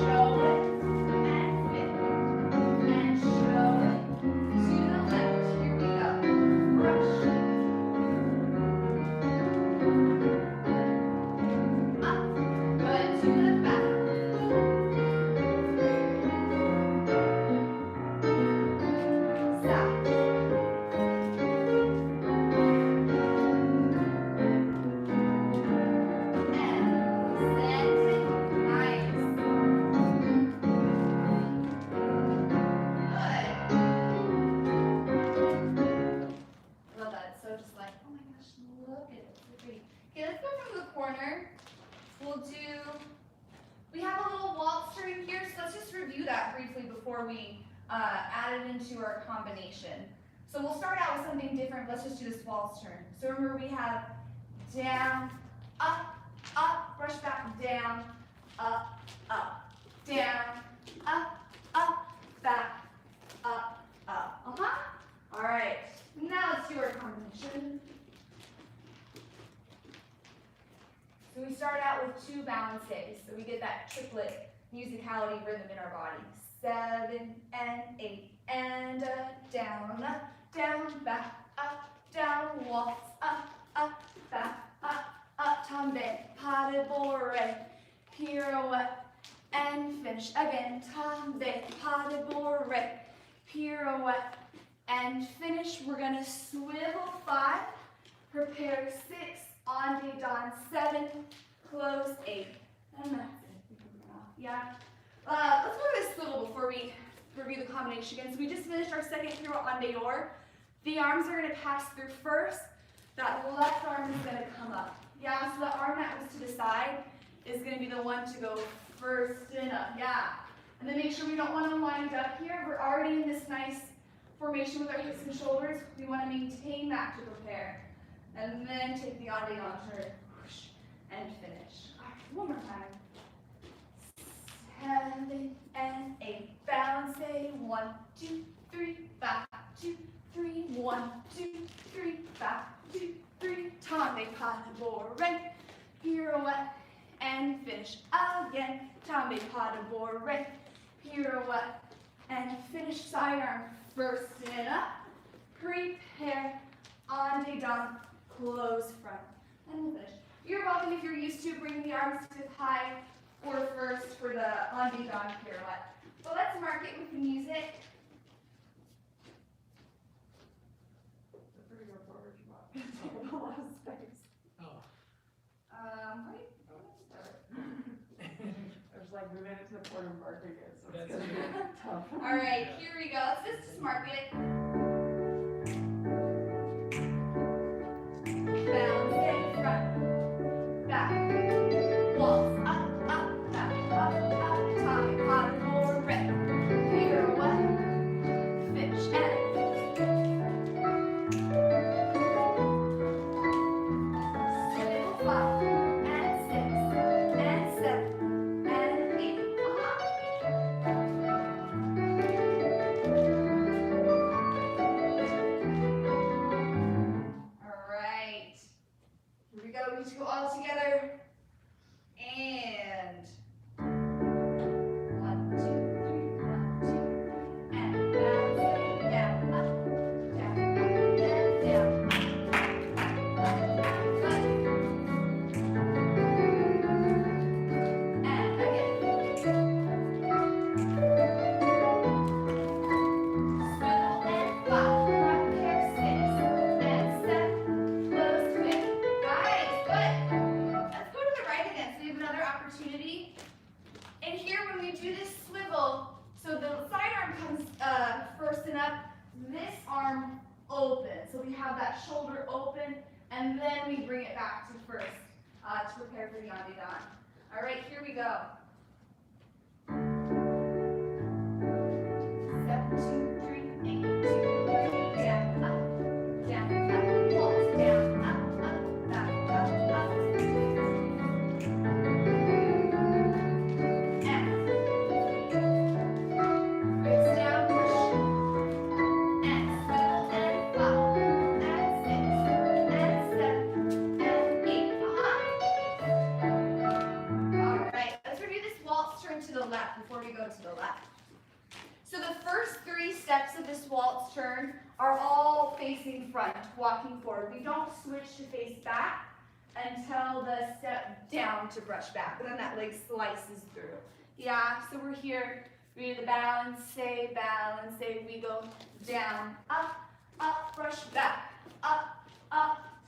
Show it, and fit, and show it. To the left, here we go. Brush. Up, good, to the back. Stop. And send it, nice. Good. I love that. It's so just like, oh my gosh, look at it. It's so pretty. Okay, let's go from the corner. We have a little waltz turn here, so let's just review that briefly before we add it into our combination. So we'll start out with something different. Let's just do this waltz turn. So remember we have down, up, brush back, down, up, down, up, back, up. All right, now let's do our combination. So we start out with 2 balances, so we get that triplet musicality rhythm in our body. 7 and 8 and down, back, up, down, waltz, up, back, up, tombe, pas de bourrée, pirouette, and finish again. Tombe, pas de bourrée, pirouette, and finish. We're gonna swivel 5, prepare 6, on day dawn 7, close 8, and that's it. We can run off. Yeah. Let's go to this swivel before we review the combination again. So we just finished our second pirouette on dehors. The arms are going to pass through first. That left arm is going to come up. Yeah, so the arm that was to the side is going to be the one to go first and up. Yeah. And then make sure we don't want to wind up here. We're already in this nice formation with our hips and shoulders. We want to maintain that to prepare. And then take the on day on turn and finish. All right, one more time. 7 and 8. Balance. 1, 2, 3, back, 2, 3, 1, 2, 3, back, 2, 3. Tombe, pas de bourrée, pirouette, and finish again. Tombe, pas de bourrée, pirouette, and finish. Side arm first and up. Prepare, on day down, close front, and we'll finish. You're welcome if you're used to bringing the arms to high or first for the on day down pirouette. But let's mark it with the music. The further forward you want, it's a lot of space. Oh. Wait, let's start. I was like, we made it to the point of marking it, so it's That's gonna be tough. All right, here we go. Let's just mark it. Balance in front, back, waltz, up, back, tombe, pas de bourrée, pirouette, finish, and swivel 5, and 6, and 7, and 8. All right. Here we go. We need to go all together. And 1, 2, 3, 1, 2, and balance it down, up, down, up, and down, up, good. And again. Swivel and 5, prepare 6, and 7, close 8. Nice, good. Let's go to the right again, so we have another opportunity. And here when we do this swivel, so the side arm comes first and up, this arm open. So we have that shoulder open, and then we bring it back to first to prepare for the on-day-don. All right, here we go. 7, 2, 3, 8, 2, 3, down, up, waltz, down, up, back, up. And bricks down, push, and swivel, and 5, and 6, and 7, and 8. All right, let's review this waltz turn to the left before we go to the left. So the first 3 steps of this waltz turn are all facing front, walking forward. We don't switch to face back until the step down to brush back, but then that leg slices through. Yeah, so we're here, we do the balance, say, we go down, up, brush back, up,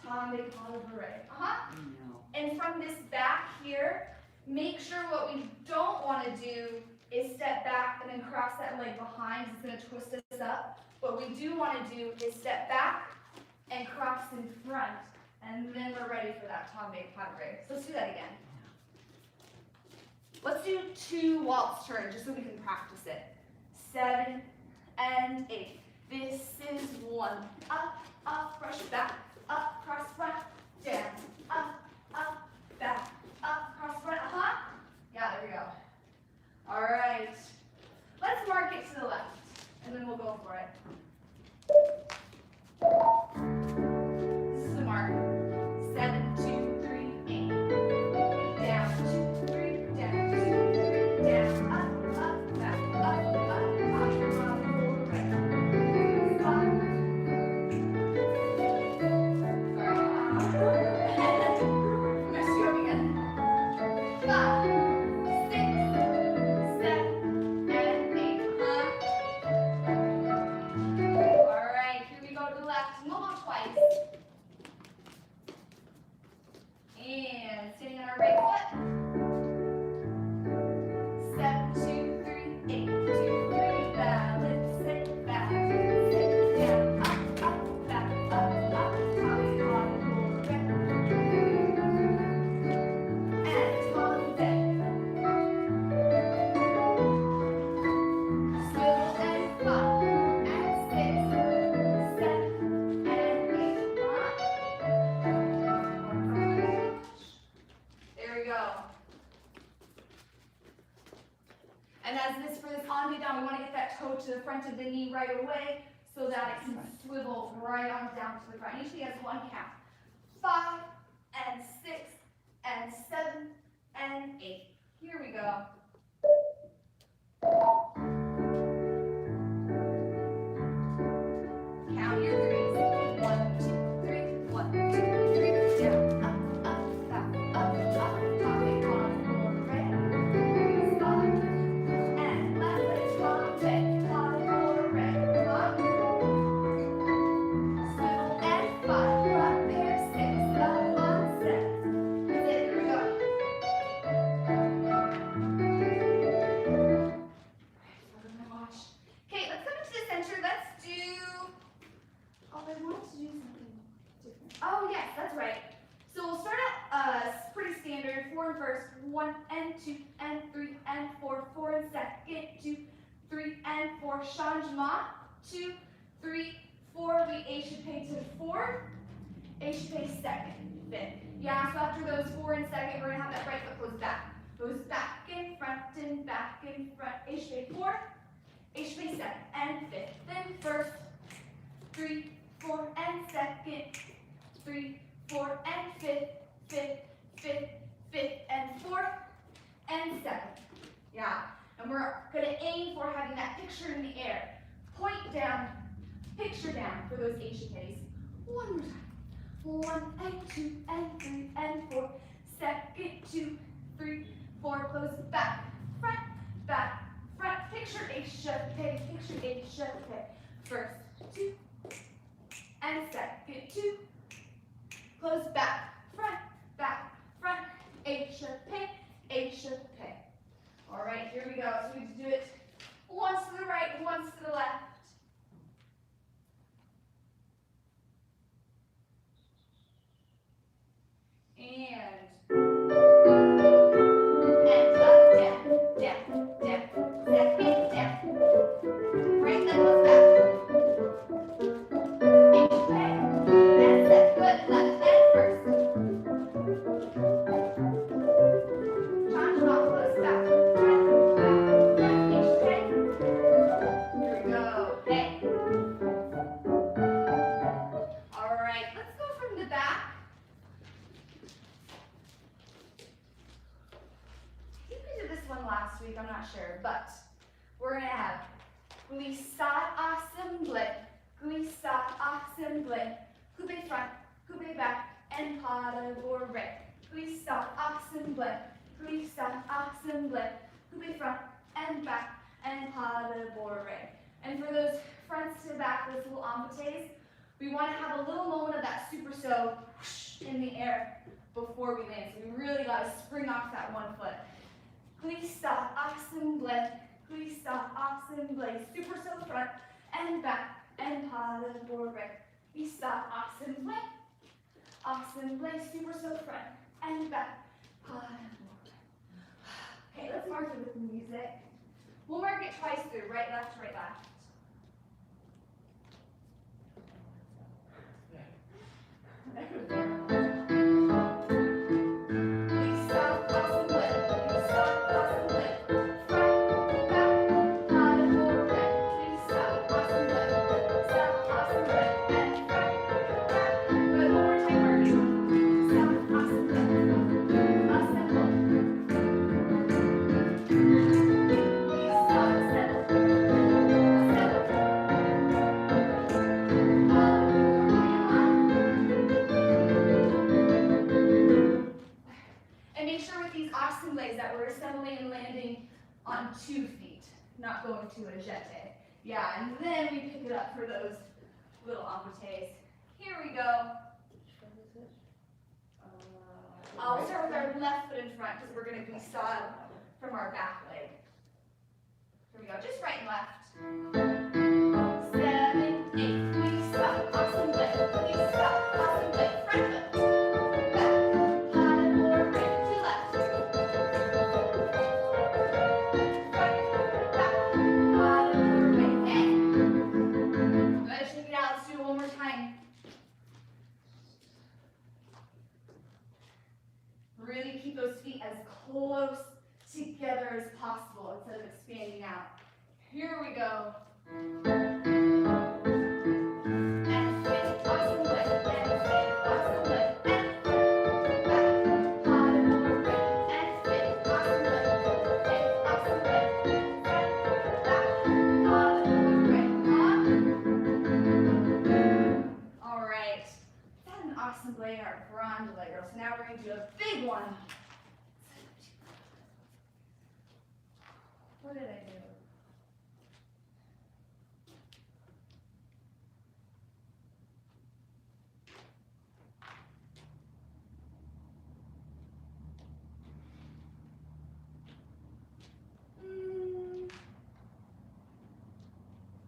tombe, calibre. And from this back here, make sure what we don't want to do is step back and then cross that leg behind. It's going to twist us up. What we do want to do is step back and cross in front, and then we're ready for that tombe padre. So let's do that again. Let's do 2 waltz turns just so we can practice it. 7 and 8. This is 1. Up, brush back, up, cross front, down, up, back, up, cross front, Yeah, there we go. All right, let's mark it to the left, and then we'll go for it. This is the mark. 7, 2, 3, 8. Down, 2, 3, down, 2, 3, down, up, back, up, forward, right. 5. Sorry. Messed you up again. 5. And sitting on our right foot. 7, 2, 3, 8, 2, 3, balance, sit back, sit down, up, back, up, tombe, calibre, and tombe. Swivel and 5, and 6, 7, and 8. There we go. And as this for this on-day-don, we want to get that toe to the front of the knee right away so that it can swivel right on down to the front. Usually has 1 count. 5 and 6 and 7 and 8. Here we go. Count your 3s. 1, 2, 3. 1, 2, 3. Down, up, back, up, tombe, calibre. 5 and left leg, tombe, calibre. Swivel and 5. Front pair, 6, up, on 7. That's it. Here we go. Okay, let's come into the center. Let's do. Oh, I wanted to do something different. Oh, yes, that's right. So we'll start out pretty standard. 4 in first, 1 and 2 and 3 and 4, 4 in second, 2, 3 and 4. Changement, 2, 3, 4. We échappé to 4. Échappé second, 5th. Yeah, so after those 4 in second, we're gonna have that right foot goes back. Goes back in front and back in front. Échappé 4. Échappé second and 5th. Then first, 3, 4 and second, 3, 4 and 5th, 5th, 5th, 5th and 4th and 7th. Yeah, and we're gonna aim for having that picture in the air. Point down, picture down for those échappés. One more time. 1 and 2 and 3 and 4. Second, 2, 3, 4. Close back, front, picture échappé, picture échappé. First, 2 and second, 2. Close back, front, échappé, échappé. All right, here we go. So we do it once to the right, once to the left. sure, but we're gonna have glissade assemblée, glissade assemblée, coupe front, coupe back, and pas de bourrée. Glissade assemblée, glissade assemblée, coupe front and back, and pas de bourrée. And for those fronts to back, those little amputés, we want to have a little moment of that super so whoosh in the air before we land. So we really got to spring off that one foot. Glissade assemblée, glissade assemblée, super so front and back, and pas de bourrée. Glissade assemblée, assemblée, super so front and back, pas de bourrée. Okay, let's mark it with music. We'll mark it twice through, right, left, right, left. That we're assembling and landing on 2 feet, not going to a jeté. Yeah, and then we pick it up for those little amputés. Here we go. I'll start with our left foot in front because we're going to glissade from our back leg. Here we go, just right and left. 7, 8, glissade, assemblée, glissade, assemblée, front foot. Really keep those feet as close together as possible instead of expanding out. Here we go. And fit, assemblée, and fit, assemblée, and fit, back, pas de bourrée, and fit, assemblée, fit, assemblée, front, back, pas de bourrée, on. All right. That's an assemblée, our grand Allegro. So now we're going to do a big one. What did I do?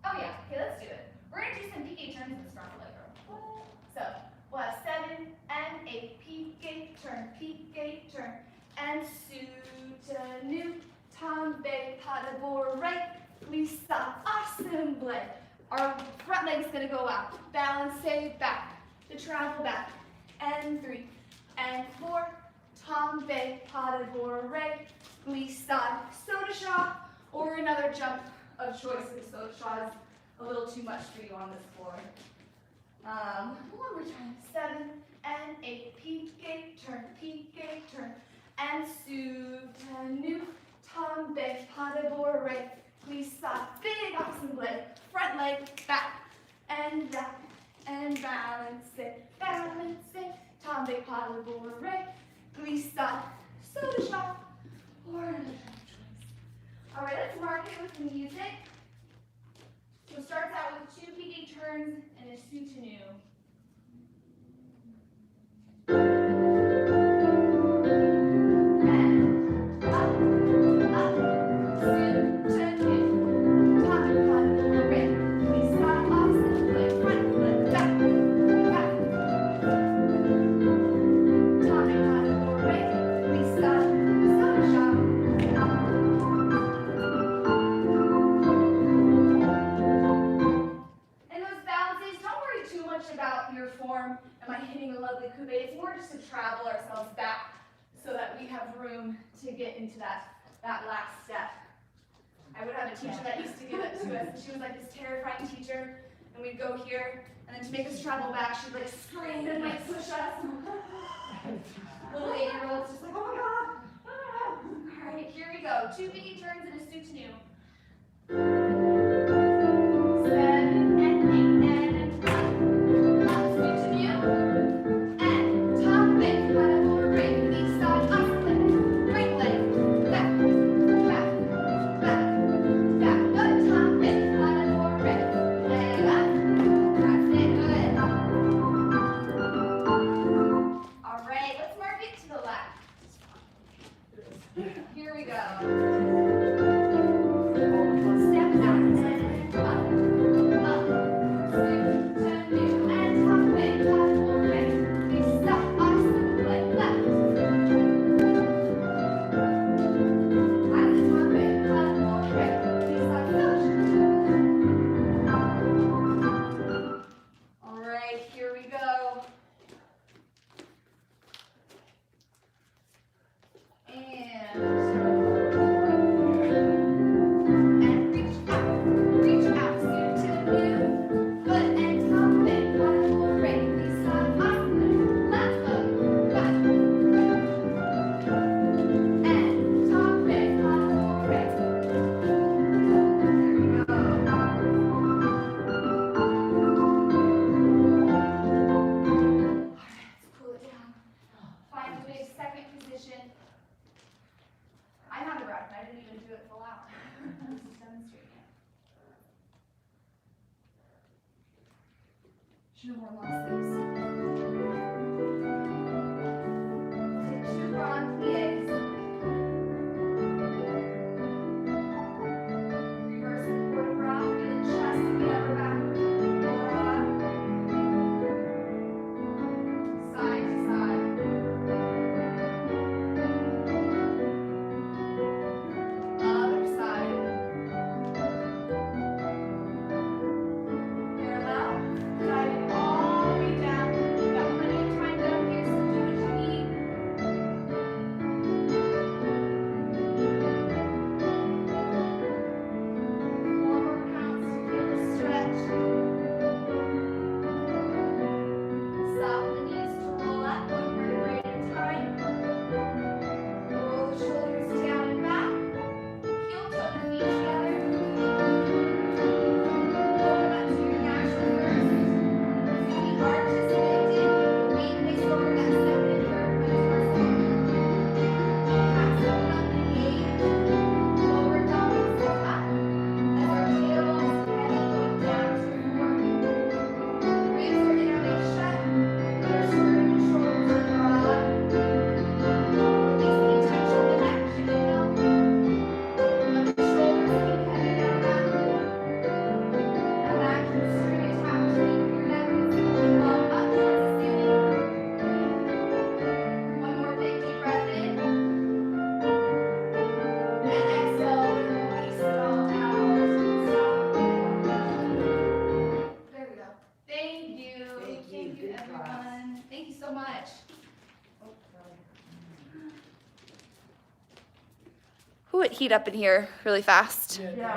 Oh yeah, okay, let's do it. We're going to do some piqué turns in this grand Allegro. So, we'll have 7 and 8, piqué turn, and soutenu, tombe, pas de bourrée, glissade, assemblée. Our front leg's gonna go out, balance back, to travel back, and 3, and 4, tombe, pas de bourrée, glissade, saut de chat, or another jump of choice if saut de chat is a little too much for you on this floor. One more time, 7 and 8, piqué turn, and soutenu, tombe, pas de bourrée, glissade, big assemblée, front leg, back, and balance it, tombe, pas de bourrée, glissade, saut de chat, or another choice. All right, let's mark it with the music. So it starts out with 2 piqué turns and a soutenu. About your form, am I hitting a lovely coupe? It's more just to travel ourselves back so that we have room to get into that last step. I would have a teacher that used to do that to us. She was like this terrifying teacher, and we'd go here, and then to make us travel back, she'd like scream and like push us. Little 8-year-olds just like, oh my god! All right. Okay, here we go. 2 biggie turns and a soutenu. 7 and 8 and up. Up, soutenu. And top leg, kind of over break. Each side, up leg. Right leg. Back, back, back, back. Good. Top leg, kind of over break. And up. That's it. Good. All right, let's mark it to the left. Here we go. Step back and up, up, soutenu, and top leg, lateral break. We step off leg left. And top leg, lateral break. We step push. All right, here we go. And reach out, soutenu, good, and top leg, lateral break, we start up, left foot, back, and top leg, lateral break. There we go. Alright, let's cool it down. Find a big second position. I'm out of breath, and I didn't even do it full out. I'm just demonstrating it. Should have worn long sleeves. Take 2 broad plies. Reverse the quarter bra, feel the chest and the upper back. Broad. Side to side. Other side. Parallel. Dive it all the way down. You've got plenty of time down here, so do what you need. 4 more counts to feel the stretch. Soften the knees to roll up, 1 vertebrae at a time. Roll the shoulders down and back. Heel toe the feet together. Open up to your natural first. Feel the arches lifted. Weight placed over that second and third metatarsal. Calves open up and engage. Lower dog step up. As our tails and head going down to the floor. Ribs are interlaced shut. Let our sternum and shoulders are broad. Release the tension in the neck. Inhale. Let the shoulders keep heavy down back. Imagine the string attached to your neck and pulling well up towards the ceiling. 1 more big deep breath in. And exhale, release it all out. Stop. There we go. Thank you. Thank you. Thank you, Good class. everyone. Thank you so much. Oh, sorry. Who would heat up in here really fast? Yeah. Yeah.